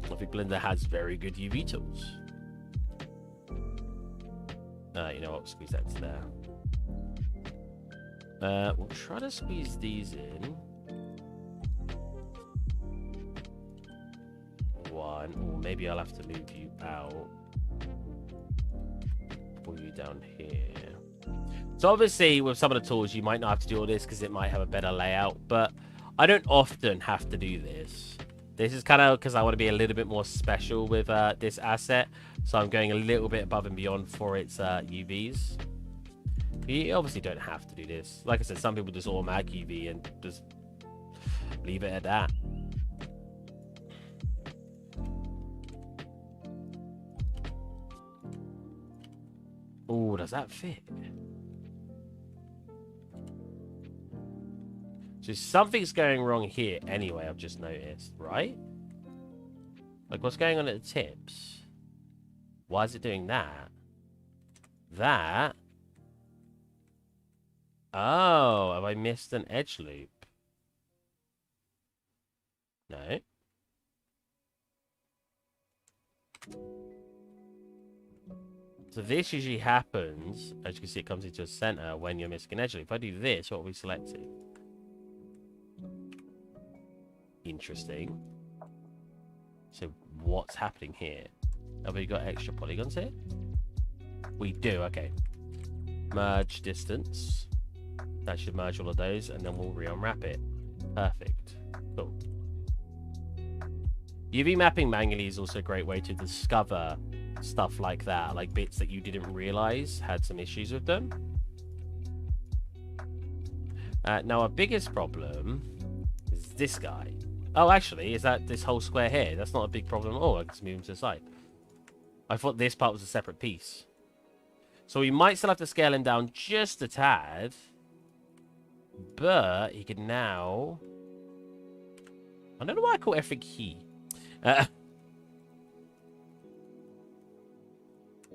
I think Blender has very good UV tools. You know what? Squeeze that into there. We'll try to squeeze these in. One. Or maybe I'll have to move you out. Pull you down here. So obviously, with some of the tools, you might not have to do all this because it might have a better layout. But I don't often have to do this. This is kind of because I want to be a little bit more special with this asset. So I'm going a little bit above and beyond for its UVs. You obviously don't have to do this. Like I said, some people just automatic UV and just leave it at that. Oh, does that fit? So something's going wrong here anyway, I've just noticed, right? Like, what's going on at the tips? Why is it doing that? That? Oh, have I missed an edge loop? No. So this usually happens, as you can see, it comes into a center when you're missing an edge loop. If I do this, what are we selecting? Interesting. So what's happening here? Have we got extra polygons here? We do, okay. Merge distance. That should merge all of those, and then we'll re-unwrap it. Perfect. Cool. UV mapping manually is also a great way to discover stuff like that, like bits that you didn't realize had some issues with them. Now, our biggest problem is this guy. Oh, actually, is that this whole square here? That's not a big problem at all. I can just move him to the side. I thought this part was a separate piece. So we might still have to scale him down just a tad. But he can now... I don't know why I call everything he.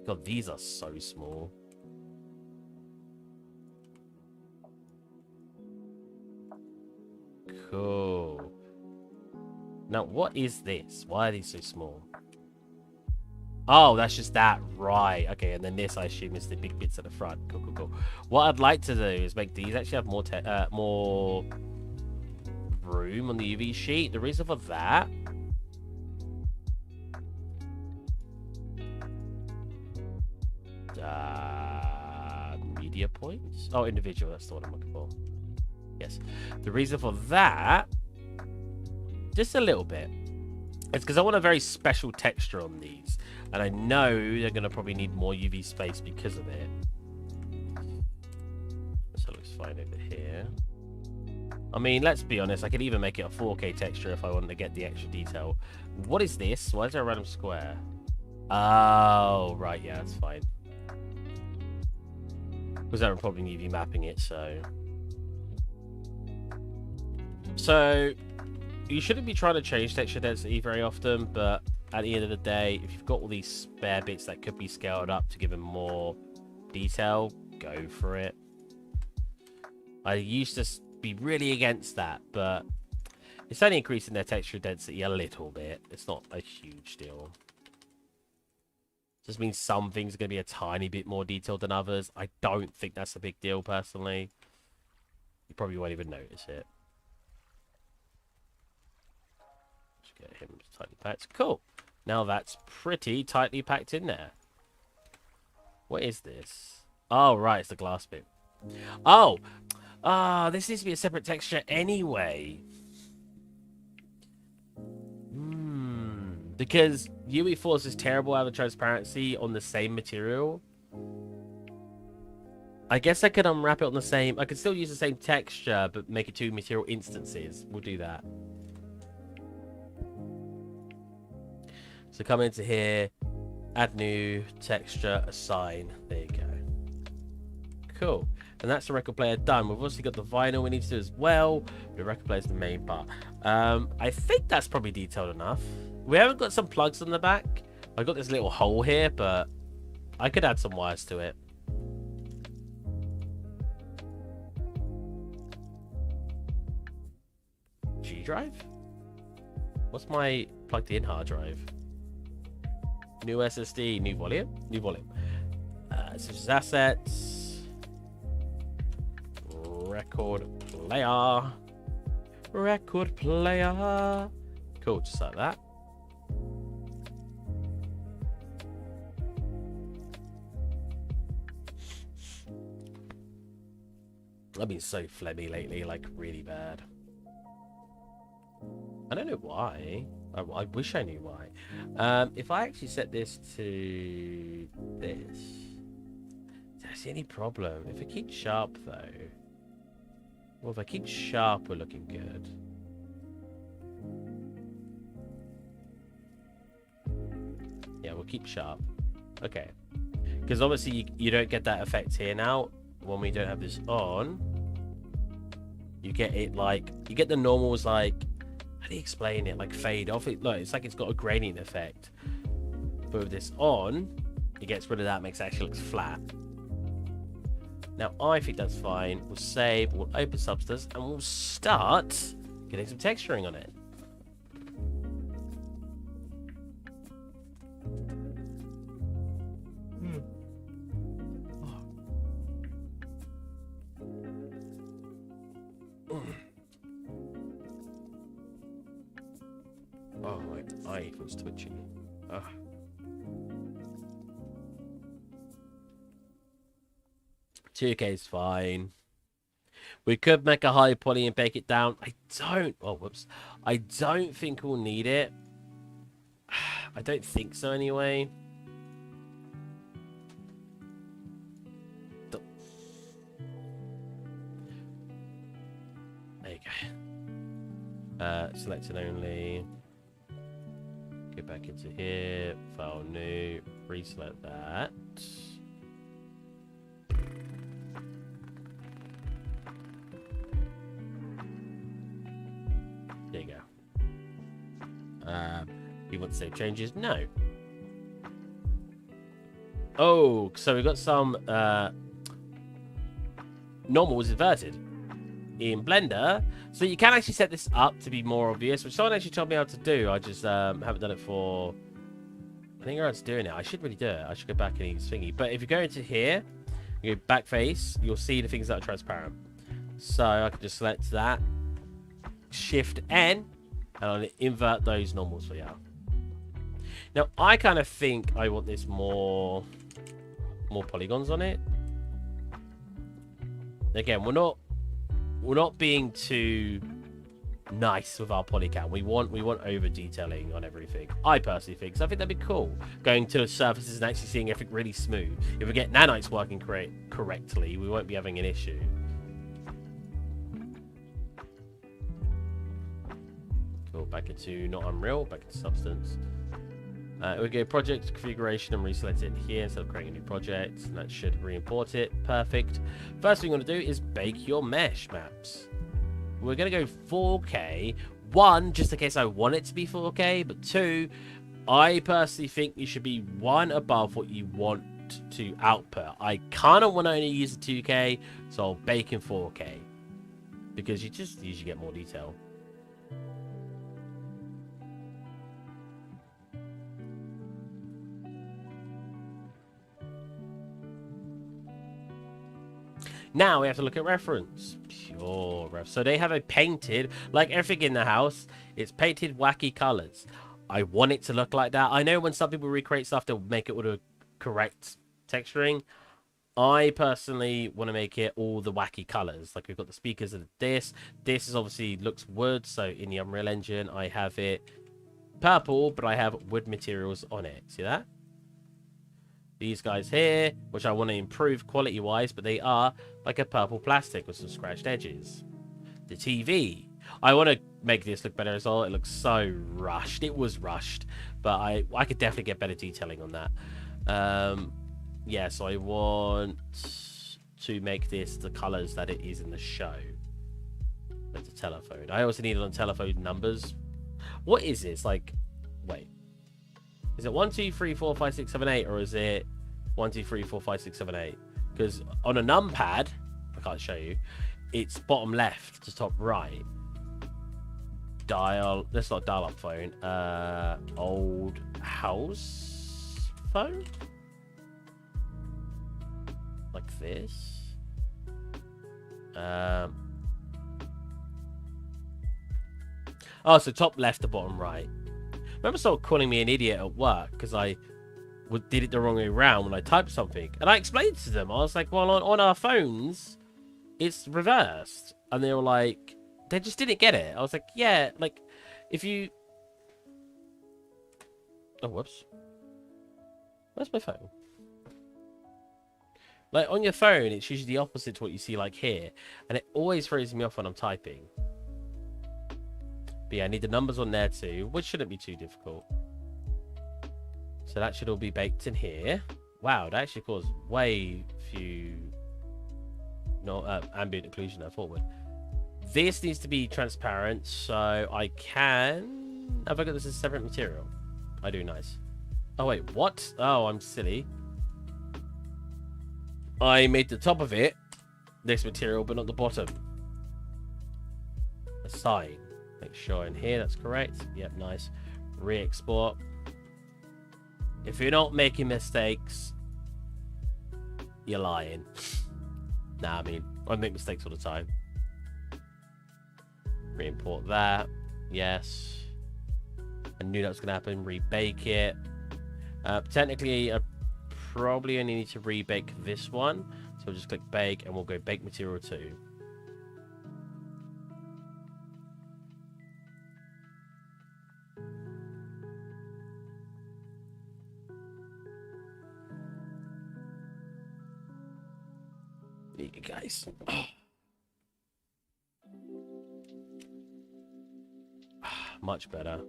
God, these are so small. Cool. Now, what is this? Why are these so small? Oh, that's just that. Right. Okay, and then this, I assume, is the big bits at the front. Cool, cool, cool. What I'd like to do is make these actually have more room on the UV sheet. The reason for that... media points? Oh, individual. That's the one I'm looking for. Yes. The reason for that... just a little bit. It's because I want a very special texture on these. And I know they're going to probably need more UV space because of it. So it looks fine over here. I mean, let's be honest. I could even make it a 4K texture if I wanted to get the extra detail. What is this? Why is there a random square? Oh, right. Yeah, that's fine. Because I'm probably UV mapping it, so... you shouldn't be trying to change texture density very often, but at the end of the day, if you've got all these spare bits that could be scaled up to give them more detail, go for it. I used to be really against that, but it's only increasing their texture density a little bit. It's not a huge deal. Just means some things are going to be a tiny bit more detailed than others. I don't think that's a big deal, personally. You probably won't even notice it. Get him tightly packed. Cool. Now that's pretty tightly packed in there. What is this? Oh, right. It's the glass bit. Oh. This needs to be a separate texture anyway. Because UE4 is terrible out of transparency on the same material. I guess I could unwrap it on the same... I could still use the same texture, but make it two material instances. We'll do that. So come into here, add new, texture, assign. There you go. Cool. And that's the record player done. We've also got the vinyl we need to do as well. The record player is the main part. I think that's probably detailed enough. We haven't got some plugs on the back. I've got this little hole here, but I could add some wires to it. G drive? What's my plugged in hard drive? New SSD, new volume, new volume. Such as assets, record player. Cool, just like that. I've been so phlegmy lately, like really bad. I don't know why. I wish I knew why. If I actually set this to this, do I see any problem? If I keep sharp though, well, if I keep sharp, we're looking good. Yeah, we'll keep sharp. Okay, because obviously you don't get that effect here now when we don't have this on. You get it like you get the normals like. How do you explain it? Like fade off. Look, it's like it's got a gradient effect. But with this on, it gets rid of that, makes it actually look flat. Now I think that's fine. We'll save, we'll open Substance, and we'll start getting some texturing on it. eye feels twitchy. Ugh. $2K is fine. We could make a high poly and bake it down. I don't think we'll need it. I don't think so anyway. There you go. Selected only. Go back into here. File new. Reselect that. There you go. You want to save changes? No. Oh, so we got some normal was inverted in Blender. So you can actually set this up to be more obvious, which someone actually told me how to do. I just haven't done it for... I think everyone's doing it. I should really do it. I should go back and use thingy. But if you go into here, you go back face, you'll see the things that are transparent. So I can just select that. Shift N, and I'll invert those normals for you. Now I kind of think I want this more polygons on it. Again, we're not being too nice with our poly count. We want over detailing on everything. I personally think, so I think that'd be cool. Going to the surfaces and actually seeing everything really smooth. If we get nanites working correctly, we won't be having an issue. Cool. Back into not Unreal, back into Substance. We go project configuration and reselect it here instead of creating a new project. And that should re-import it. Perfect. First thing you want to do is bake your mesh maps. We're going to go 4K. One, just in case I want it to be 4K. But two, I personally think you should be one above what you want to output. I kind of want to only use the 2K, so I'll bake in 4K. Because you just usually get more detail. Now we have to look at reference. Pure ref. So they have a painted, like everything in the house, it's painted wacky colors. I want it to look like that. I know when some people recreate stuff, they'll make it with the correct texturing. I personally want to make it all the wacky colors. Like we've got the speakers of this. This is obviously looks wood. So in the Unreal Engine, I have it purple, but I have wood materials on it. See that? These guys here, which I want to improve quality-wise, but they are like a purple plastic with some scratched edges. The TV. I want to make this look better as well. It looks so rushed. It was rushed, but I could definitely get better detailing on that. Yeah, so I want to make this the colors that it is in the show. That's a telephone. I also need it on telephone numbers. What is this? Like, wait. Is it 1, 2, 3, 4, 5, 6, 7, 8, or is it 1, 2, 3, 4, 5, 6, 7, 8? Because on a numpad, I can't show you, it's bottom left to top right. Dial, that's not dial-up phone. Old house phone? Like this. Oh, so top left to bottom right. Remember someone calling me an idiot at work because I did it the wrong way around when I typed something. And I explained to them. I was like, well, on our phones, it's reversed. And they were like, they just didn't get it. I was like, yeah, like, if you... Oh, whoops. Where's my phone? Like, on your phone, it's usually the opposite to what you see, like, here. And it always throws me off when I'm typing. But yeah, I need the numbers on there too, which shouldn't be too difficult. So that should all be baked in here. Wow, that actually caused way few ambient occlusion I thought would. This needs to be transparent, so I can... Have I got this as a separate material? I do, nice. Oh wait, what? Oh, I'm silly. I made the top of it this material, but not the bottom. Assign. Make sure in here that's correct. Yep, nice. Re-export. If you're not making mistakes, you're lying. Nah, I mean, I make mistakes all the time. Re-import that. Yes. I knew that was going to happen. Rebake it. Technically, I probably only need to rebake this one. So we'll just click bake, and we'll go bake material 2. There you go, guys. Much better.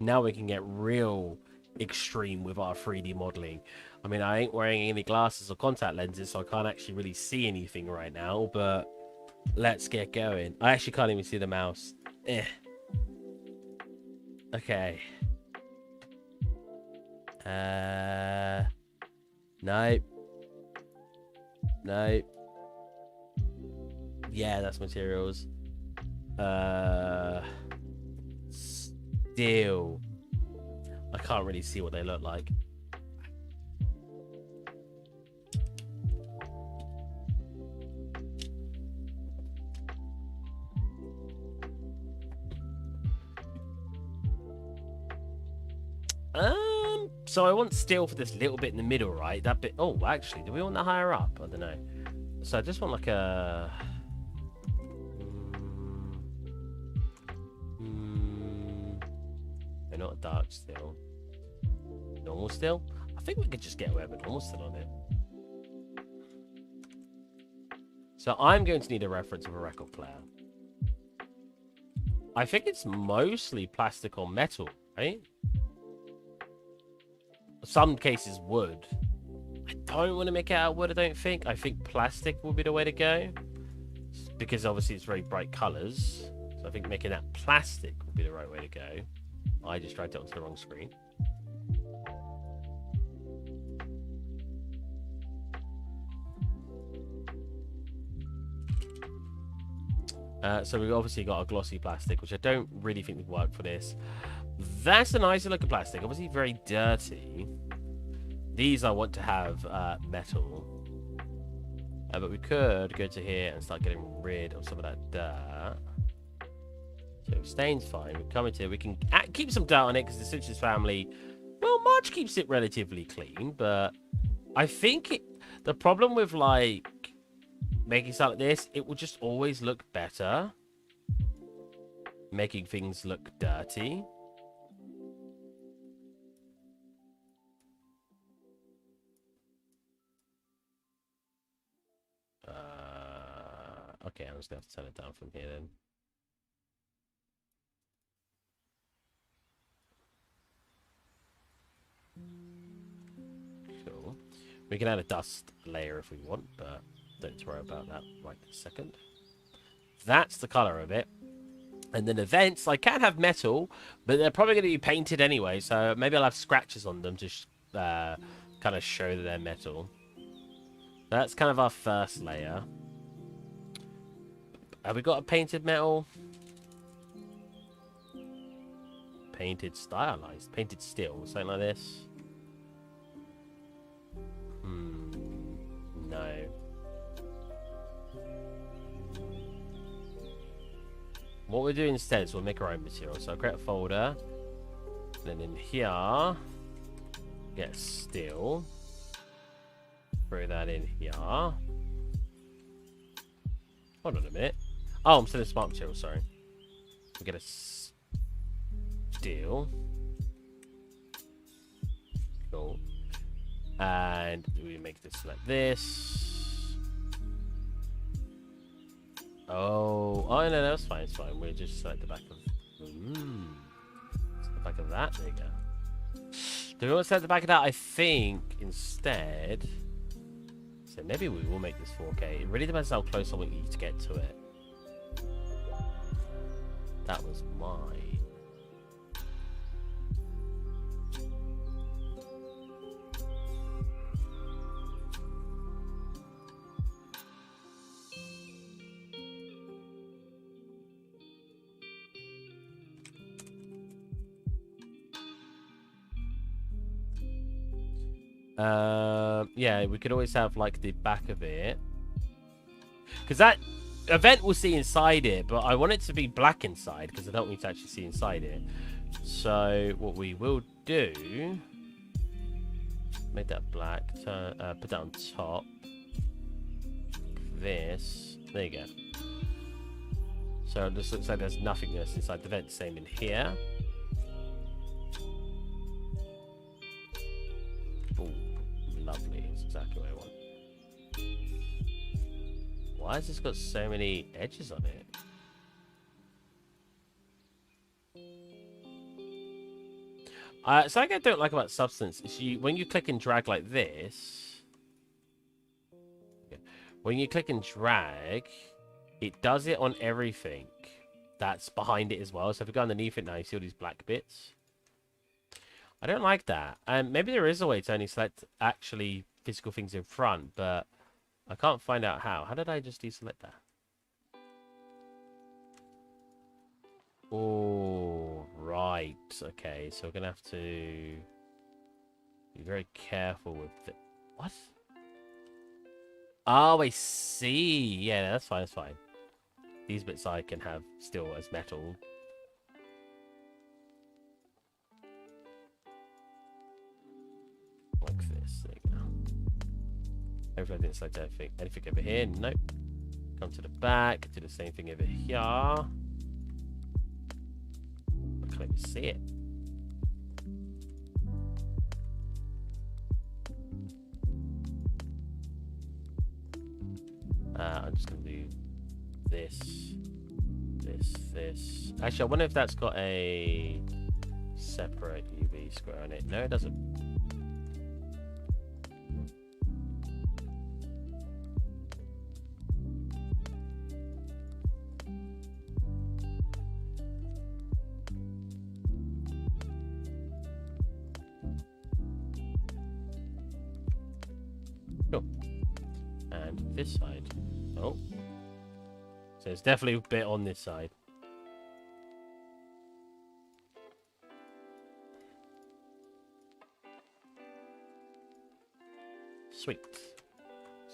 Now we can get real extreme with our 3D modeling. I mean, I ain't wearing any glasses or contact lenses, so I can't actually really see anything right now, but let's get going. I actually can't even see the mouse. Okay. Nope. Nope. Yeah, that's materials. Still, I can't really see what they look like. So I want steel for this little bit in the middle, right? That bit. Oh, actually, do we want that higher up? I don't know. So I just want like a. Not a dark steel. Normal steel? I think we could just get away with normal steel on it. So I'm going to need a reference of a record player. I think it's mostly plastic or metal, right? Some cases wood. I don't want to make it out of wood, I don't think. I think plastic will be the way to go. Because obviously it's very bright colours. So I think making that plastic would be the right way to go. I just dragged it onto the wrong screen. So we've obviously got a glossy plastic, which I don't really think would work for this. That's a nicer looking plastic. Obviously very dirty. These I want to have metal. But we could go to here and start getting rid of some of that dirt. So stain's fine. We come into here. We can keep some dirt on it because the Simpsons family, well, Marge keeps it relatively clean. But I think the problem with like making stuff like this, it will just always look better making things look dirty. Okay, I'm just gonna have to turn it down from here then. Cool. We can add a dust layer if we want, but don't worry about that right this second. That's the color of it. And then events, I can have metal, but they're probably going to be painted anyway, so maybe I'll have scratches on them to kind of show that they're metal. That's kind of our first layer. Have we got a painted metal? Painted stylized, painted steel, something like this. No. What we'll do instead is we'll make our own material. So I'll create a folder. Then in here, get steel. Throw that in here. Hold on a minute. Oh, I'm still in smart material, sorry. We'll get a steel. Cool. And we make this like this. Oh, no, that's fine. It's fine. We'll just select the back of. The back of that. There you go. Do we want to select the back of that? I think instead. So maybe we will make this 4K. It really depends how close I want you to get to it. That was mine. Yeah, we could always have like the back of it, because that event will see inside it, but I want it to be black inside because I don't need to actually see inside it. So what we will do, make that black, put that on top. This, there you go. So this looks like there's nothingness inside the vent. Same in here. Oh, lovely. That's exactly what I want. Why has this got so many edges on it? Something I don't like about Substance is when you click and drag like this, when you click and drag, it does it on everything that's behind it as well. So if you go underneath it now, you see all these black bits. I don't like that. Maybe there is a way to only select actually physical things in front, but I can't find out how. How did I just deselect that? Oh, right. Okay, so we're going to have to be very careful with the... What? Oh, I see. Yeah, that's fine, that's fine. These bits I can have still as metal. Like this. There you go. Hopefully I didn't select anything. Anything over here? Nope. Come to the back. Do the same thing over here. I can't even see it. I'm just going to do this. Actually, I wonder if that's got a separate UV square on it. No, it doesn't. Cool. And this side. Oh. So it's definitely a bit on this side. Sweet.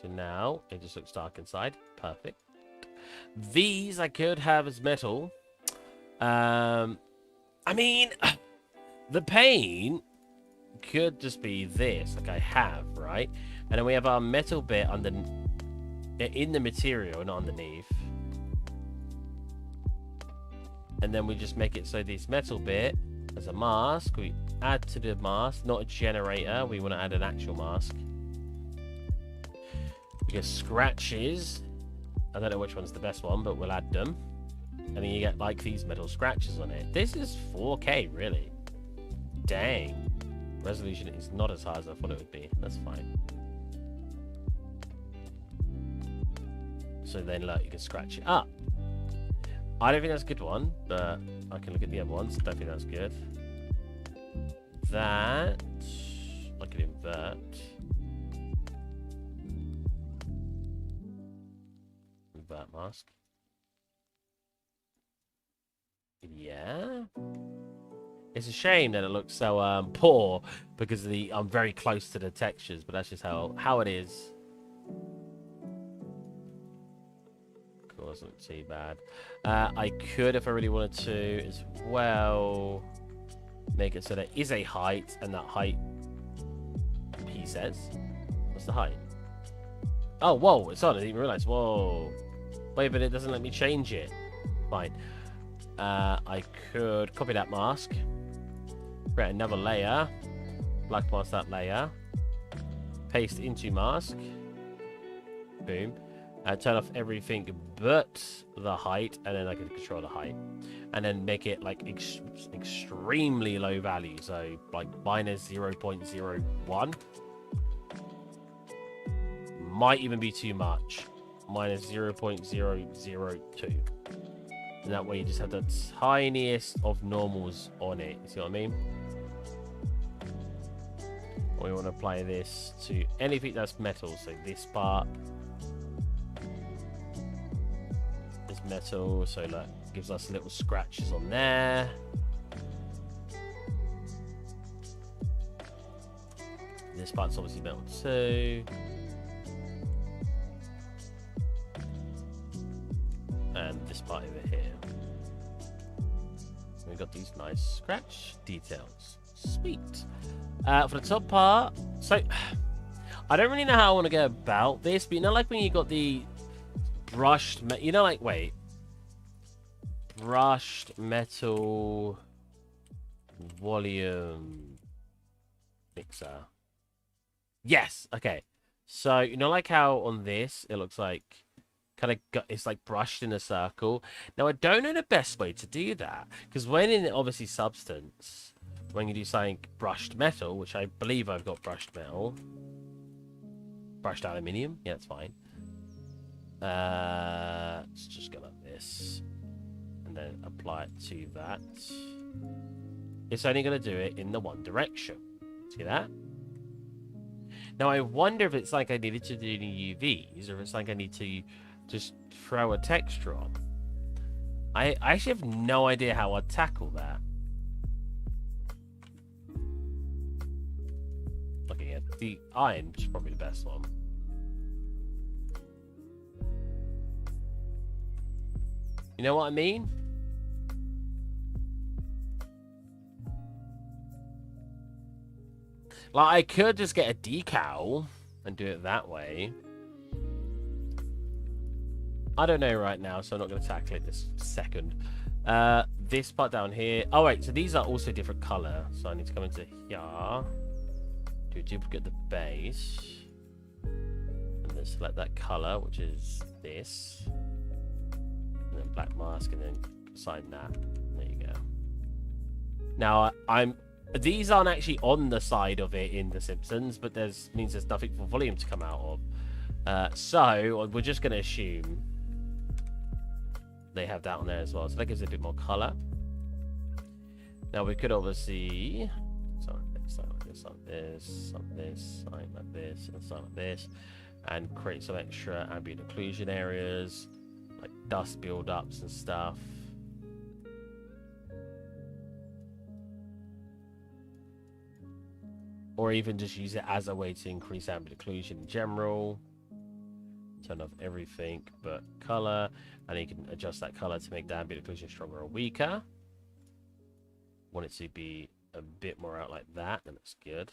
So now it just looks dark inside. Perfect. These I could have as metal. I mean, the paint could just be this, like I have, right? And then we have our metal bit in the material, not underneath. And then we just make it so this metal bit as a mask. We add to the mask, not a generator. We want to add an actual mask. Because scratches, I don't know which one's the best one, but we'll add them. And then you get like these metal scratches on it. This is 4K, really. Dang. Resolution is not as high as I thought it would be. That's fine. So then, look, you can scratch it up. I don't think that's a good one, but I can look at the other ones. Don't think that's good. That, I could invert. Invert mask. Yeah. It's a shame that it looks so poor because I'm very close to the textures, but that's just how it is. Cool, doesn't look too bad. I could, if I really wanted to, as well, make it so there is a height, and that height, he says. What's the height? Oh, whoa, it's on. I didn't even realize. Whoa. Wait, but it doesn't let me change it. Fine. I could copy that mask, create another layer, black mask that layer, paste into mask, boom, and turn off everything but the height, and then I can control the height, and then make it like extremely low value, so like minus 0.01, might even be too much, minus 0.002. And that way you just have the tiniest of normals on it. You see what I mean? We want to apply this to anything that's metal. So this part is metal. So that gives us little scratches on there. This part's obviously metal too. And this part over here. We've got these nice scratch details. Sweet. For the top part, so I don't really know how I want to go about this, but you know, like when you got the brushed, you know, like wait, brushed metal volume mixer. Yes. Okay. So you know, like how on this it looks like kind of it's like brushed in a circle. Now I don't know the best way to do that because when in obviously substance, when you do something brushed metal, which I believe I've got brushed metal, brushed aluminium, yeah, that's fine. Let's just go like this and then apply it to that. It's only going to do it in the one direction. See that? Now I wonder if it's like I needed to do the UVs or if it's like I need to just throw a texture on. I actually have no idea how I'd tackle that. Looking at the iron, which is probably the best one. You know what I mean? Like, I could just get a decal and do it that way. I don't know right now, so I'm not going to tackle it this second. This part down here. Oh, wait, so these are also different color. So I need to come into here. Do duplicate the base. And then select that color, which is this. And then black mask, and then assign that. There you go. Now, these aren't actually on the side of it in The Simpsons, but means there's nothing for volume to come out of. So we're just going to assume they have that on there as well. So that gives it a bit more color. Now we could obviously something like this, like this, like this, like this, like this, and something like this, and create some extra ambient occlusion areas, like dust build-ups and stuff. Or even just use it as a way to increase ambient occlusion in general. Turn off everything but color, and you can adjust that color to make the ambient occlusion stronger or weaker. Want it to be a bit more out like that, then it's good.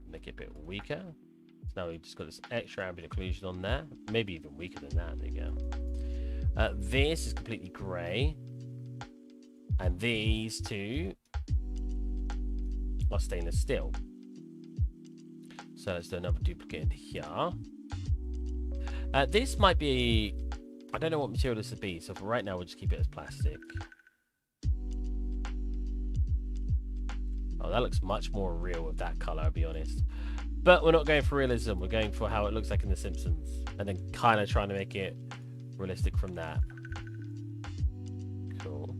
Make it a bit weaker. So now we've just got this extra ambient occlusion on there, maybe even weaker than that. There you go. This is completely grey, and these two are stainless steel. So let's do another duplicate in here. This might be, I don't know what material this would be, so for right now we'll just keep it as plastic. Oh, that looks much more real with that color, I'll be honest. But we're not going for realism, we're going for how it looks like in The Simpsons, and then kind of trying to make it realistic from that. Cool.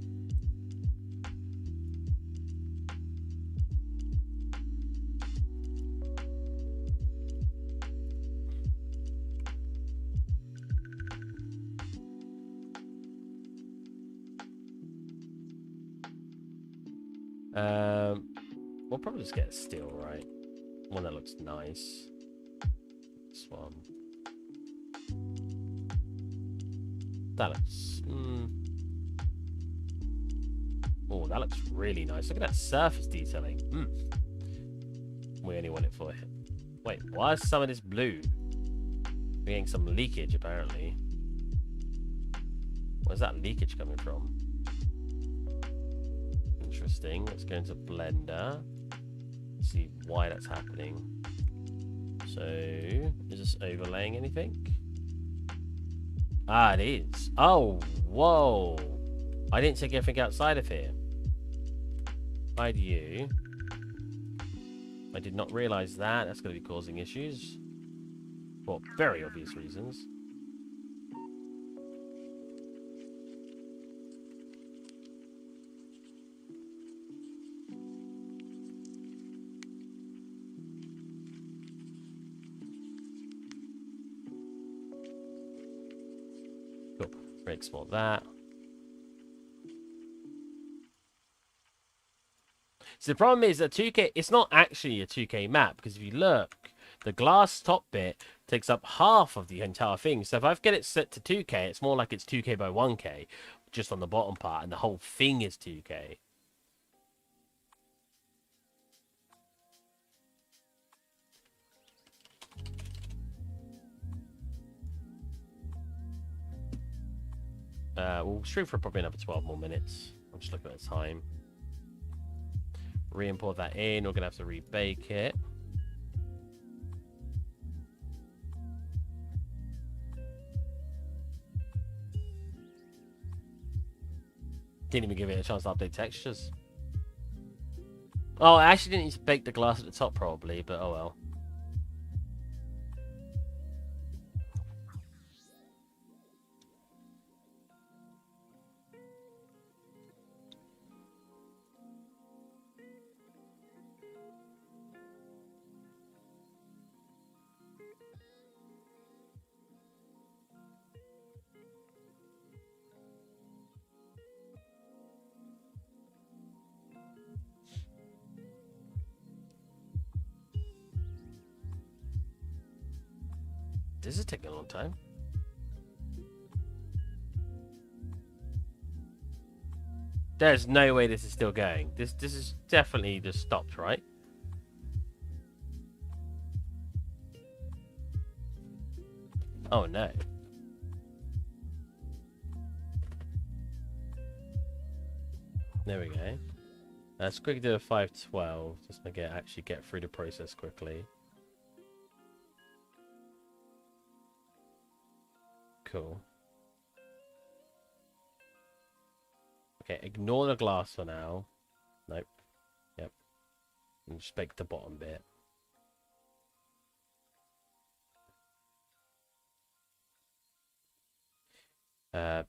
We'll probably just get a steel, right? One that looks nice. This one. That looks... Oh, that looks really nice. Look at that surface detailing. We only want it for it. Wait, why is some of this blue? We're getting some leakage, apparently. Where's that leakage coming from? Interesting. Let's go into Blender. See why that's happening. So, is this overlaying anything? Ah, it is. Oh, whoa. I didn't take everything outside of here. Hide you. I did not realize that. That's going to be causing issues. For very obvious reasons. Cool. Export that. So the problem is that 2K, it's not actually a 2K map, because if you look, the glass top bit takes up half of the entire thing. So if I get it set to 2K, it's more like it's 2K by 1K. just on the bottom part, and the whole thing is 2K. We'll stream for probably another 12 more minutes. I'm just looking at the time. Re-import that in. We're gonna have to rebake it. Didn't even give it a chance to update textures. Oh, I actually didn't need to bake the glass at the top probably, but oh well. This is taking a long time. There's no way this is still going. This is definitely just stopped, right? Oh no. There we go. Let's quickly do a 512 just to actually get through the process quickly. Cool. Okay, ignore the glass for now. Nope. Yep. And just bake the bottom bit.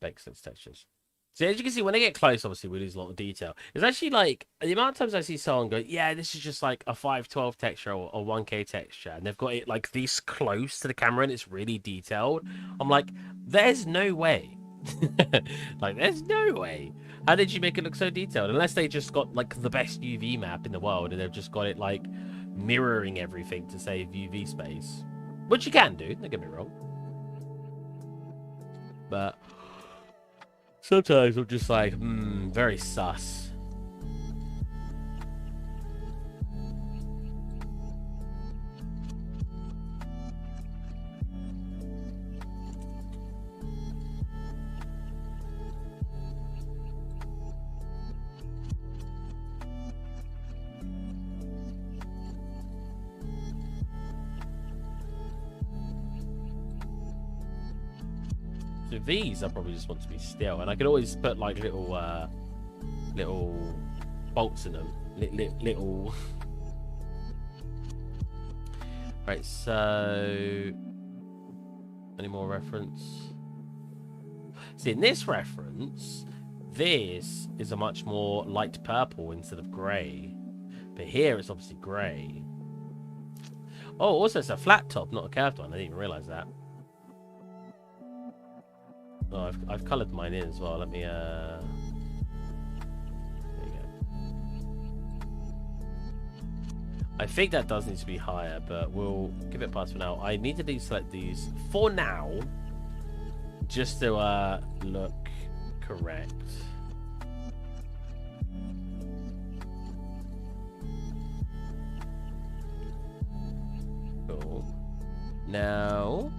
Bake six textures. So as you can see, when I get close, obviously we lose a lot of detail. It's actually like the amount of times I see someone go, "Yeah, this is just like a 512 texture or a 1K texture," and they've got it like this close to the camera and it's really detailed. I'm like, there's no way. Like, there's no way. How did you make it look so detailed? Unless they just got like the best UV map in the world and they've just got it like mirroring everything to save UV space, which you can do. Don't get me wrong, but sometimes I'm just like, very sus. So these I probably just want to be still, and I could always put like little bolts in them, little. Right, so any more reference? See, in this reference, this is a much more light purple instead of grey, but here it's obviously grey. Oh, also it's a flat top, not a curved one. I didn't even realise that. Oh, I've coloured mine in as well. Let me there you go. I think that does need to be higher, but we'll give it a pass for now. I need to deselect these for now, just to look correct. Cool. Now,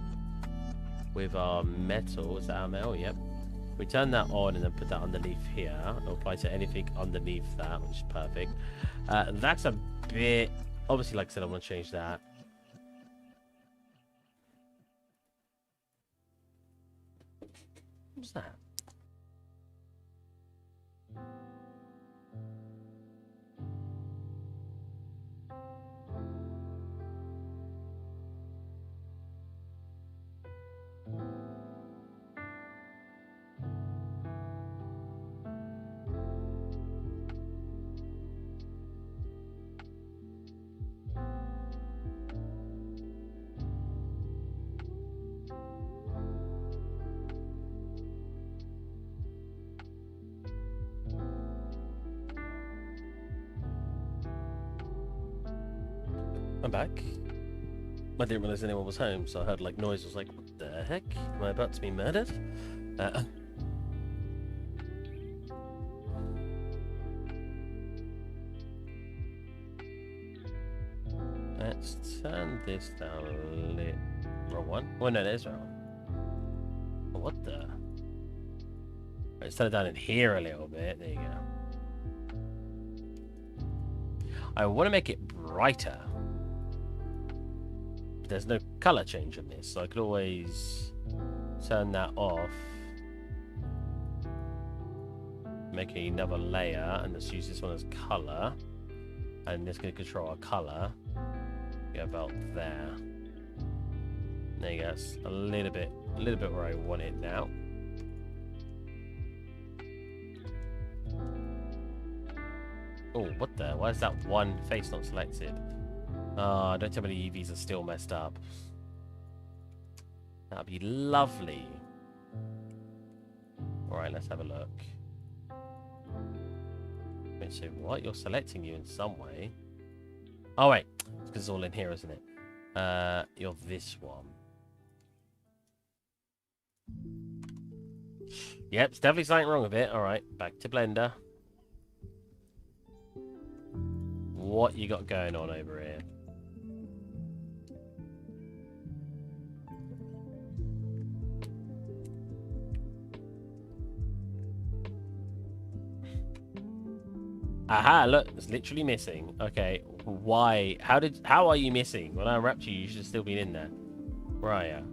with our metal, is that our metal? Yep. We turn that on and then put that underneath here. It'll apply to anything underneath that, which is perfect. That's a bit... Obviously, like I said, I want to change that. What's that? I'm back. I didn't realize anyone was home, so I heard like noise. I was like, what the heck? Am I about to be murdered? Let's turn this down a little. Wrong one. Oh no, there's wrong. What the? Let's turn it down in here a little bit. There you go. I want to make it brighter. But there's no color change in this, so I could always turn that off. Make another layer, and let's use this one as color. And this can control our color. Go about there. There you go. It's a little bit where I want it now. Oh, what the? Why is that one face not selected? Don't tell me the EVs are still messed up. That'd be lovely. Alright, let's have a look. Wait, so what? You're selecting you in some way. Oh, wait. It's because it's all in here, isn't it? You're this one. Yep, it's definitely something wrong with it. Alright, back to Blender. What you got going on over here? Aha, look, it's literally missing. Okay, why? How are you missing? When I unwrapped you, you should have still been in there. Where are you?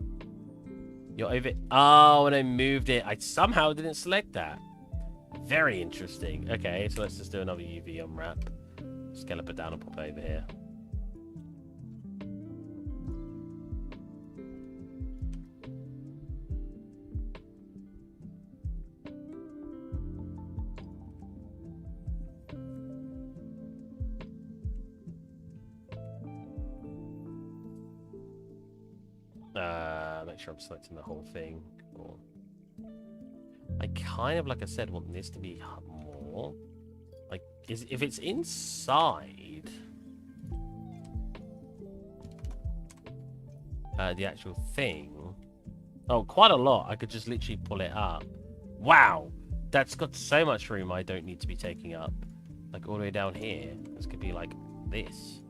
You're over. Oh, and I moved it. I somehow didn't select that. Very interesting. Okay, so let's just do another UV unwrap. Scallop it down and pop over here. Make sure I'm selecting the whole thing. Cool. I kind of, like I said, want this to be more. Like, if it's inside the actual thing. Oh, quite a lot. I could just literally pull it up. Wow, that's got so much room I don't need to be taking up. Like all the way down here. This could be like this.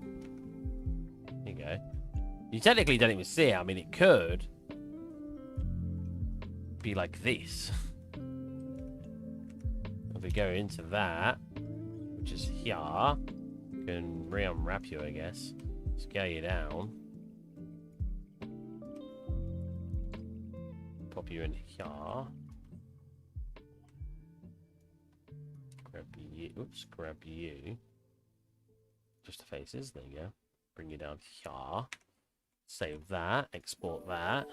There you go. You technically don't even see it. I mean, it could be like this. If we go into that, which is here, you can re-unwrap you, I guess. Scale you down. Pop you in here. Grab you. Oops, grab you. Just the faces. There you go. Bring you down here. Save that. Export that.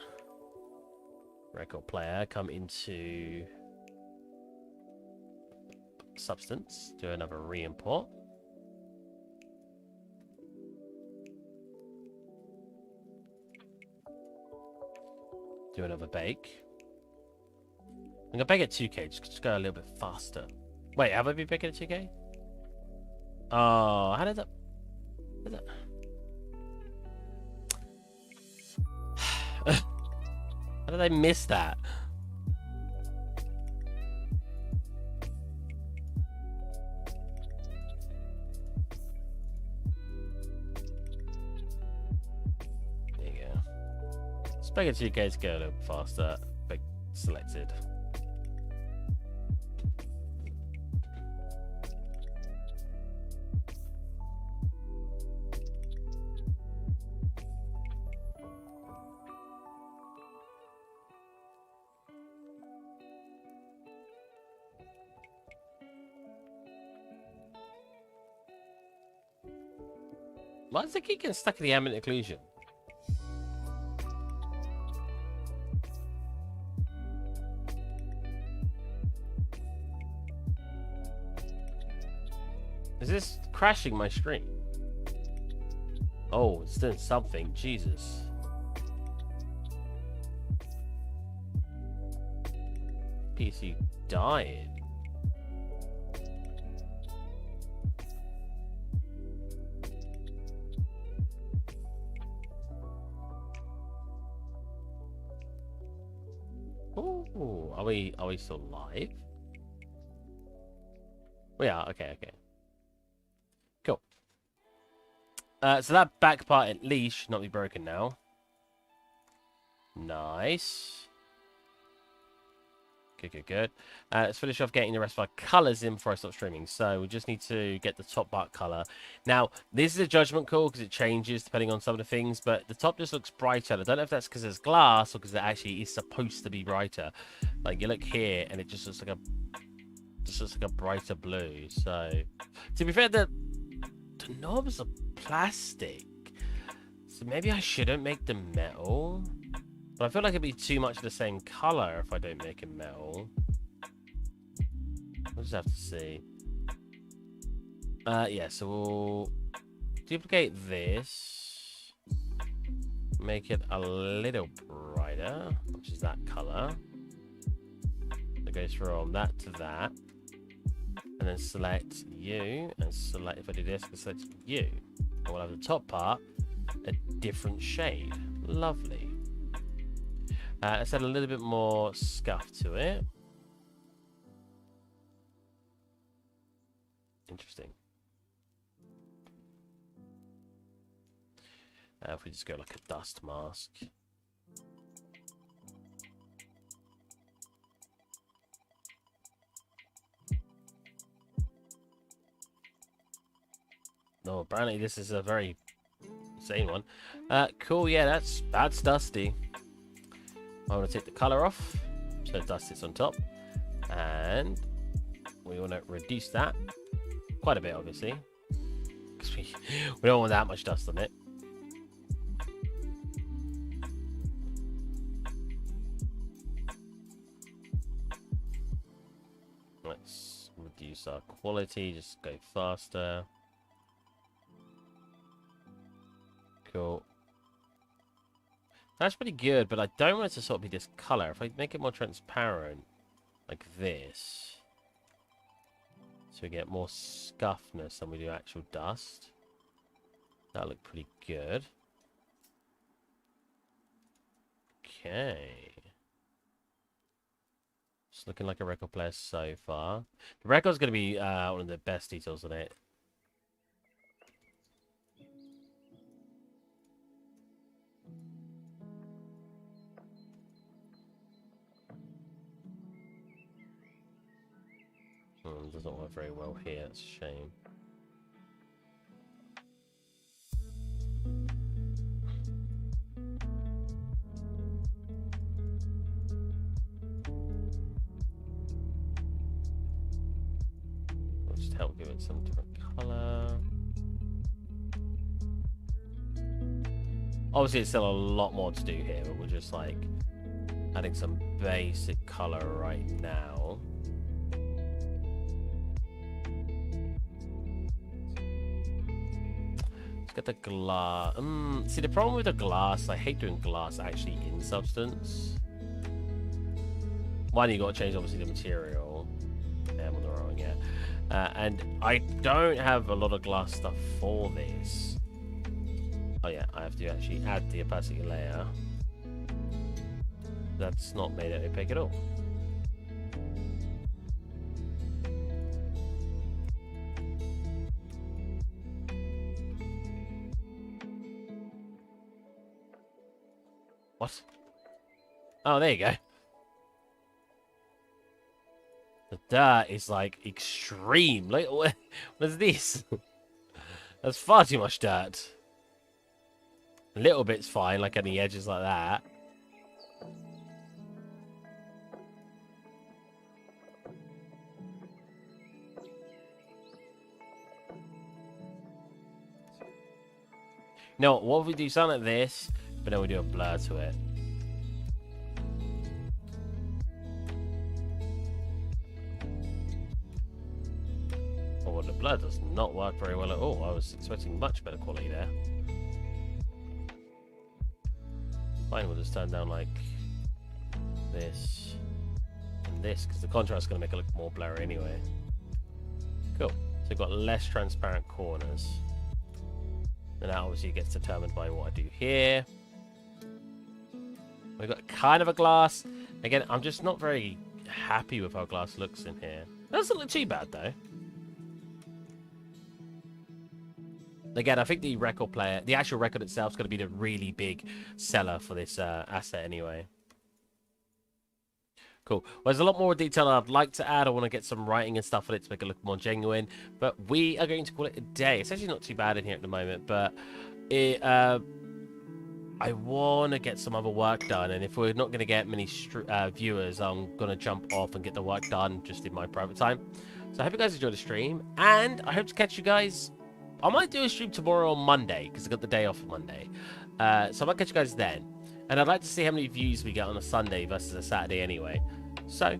Record player. Come into substance. Do another re-import. Do another bake. I'm gonna bake at 2K. Just go a little bit faster. Wait, have I been baking at 2K? Oh, how did that? How did I miss that? There you go. Spaghetti case go a little faster. Big selected. Why does it keep getting stuck in the ambient occlusion? Is this crashing my stream? Oh, it's doing something. Jesus. PC dying. Ooh, are we still live? We are. Okay. Cool. So that back part at least should not be broken now. Nice. Good, good, good. Let's finish off getting the rest of our colours in before I stop streaming. So we just need to get the top part colour. Now, this is a judgment call because it changes depending on some of the things, but the top just looks brighter. I don't know if that's because there's glass or because it actually is supposed to be brighter. Like, you look here and it just looks like a brighter blue. So, to be fair, the knobs are plastic. So maybe I shouldn't make them metal. But I feel like it'd be too much of the same color if I don't make it metal. We'll just have to see. Yeah, so we'll duplicate this. Make it a little brighter, which is that color. It goes from that to that. And then select you. And select, if I do this, I can select you. And we'll have the top part a different shade. Lovely. Let's add a little bit more scuff to it. Interesting. If we just go like a dust mask. No, apparently this is a very insane one. Cool, yeah, that's dusty. I want to take the color off, so dust sits on top, and we want to reduce that quite a bit, obviously, because we don't want that much dust on it. Let's reduce our quality, just go faster. Cool. That's pretty good, but I don't want it to sort of be this color. If I make it more transparent, like this, so we get more scuffness than we do actual dust, that'll look pretty good. Okay. It's looking like a record player so far. The record's going to be one of the best details on it. Doesn't work very well here, it's a shame. I'll just help give it some different colour. Obviously, it's still a lot more to do here, but we're just like adding some basic colour right now. Get the glass. See, the problem with the glass, I hate doing glass actually in substance. One, you got to change obviously the material. Yeah, I'm on the wrong, yeah. And I don't have a lot of glass stuff for this. Oh yeah, I have to actually add the opacity layer. That's not made it opaque at all. What? Oh, there you go. The dirt is like extreme. Like, what is this? That's far too much dirt. A little bit's fine, like any edges like that. No, what if we do something like this, but then we do a blur to it? Oh, well, the blur does not work very well at all. I was expecting much better quality there. Fine, we'll just turn down like this and this, because the contrast is going to make it look more blurry anyway. Cool. So we've got less transparent corners. And that obviously gets determined by what I do here. We've got kind of a glass. Again, I'm just not very happy with how glass looks in here. That doesn't look too bad, though. Again, I think the record player, the actual record itself, is going to be the really big seller for this asset anyway. Cool. Well, there's a lot more detail I'd like to add. I want to get some writing and stuff on it to make it look more genuine. But we are going to call it a day. It's actually not too bad in here at the moment, but I want to get some other work done. And if we're not going to get many viewers, I'm going to jump off and get the work done just in my private time. So I hope you guys enjoyed the stream. And I hope to catch you guys. I might do a stream tomorrow on Monday because I got the day off on Monday. So I might catch you guys then. And I'd like to see how many views we get on a Sunday versus a Saturday anyway. So,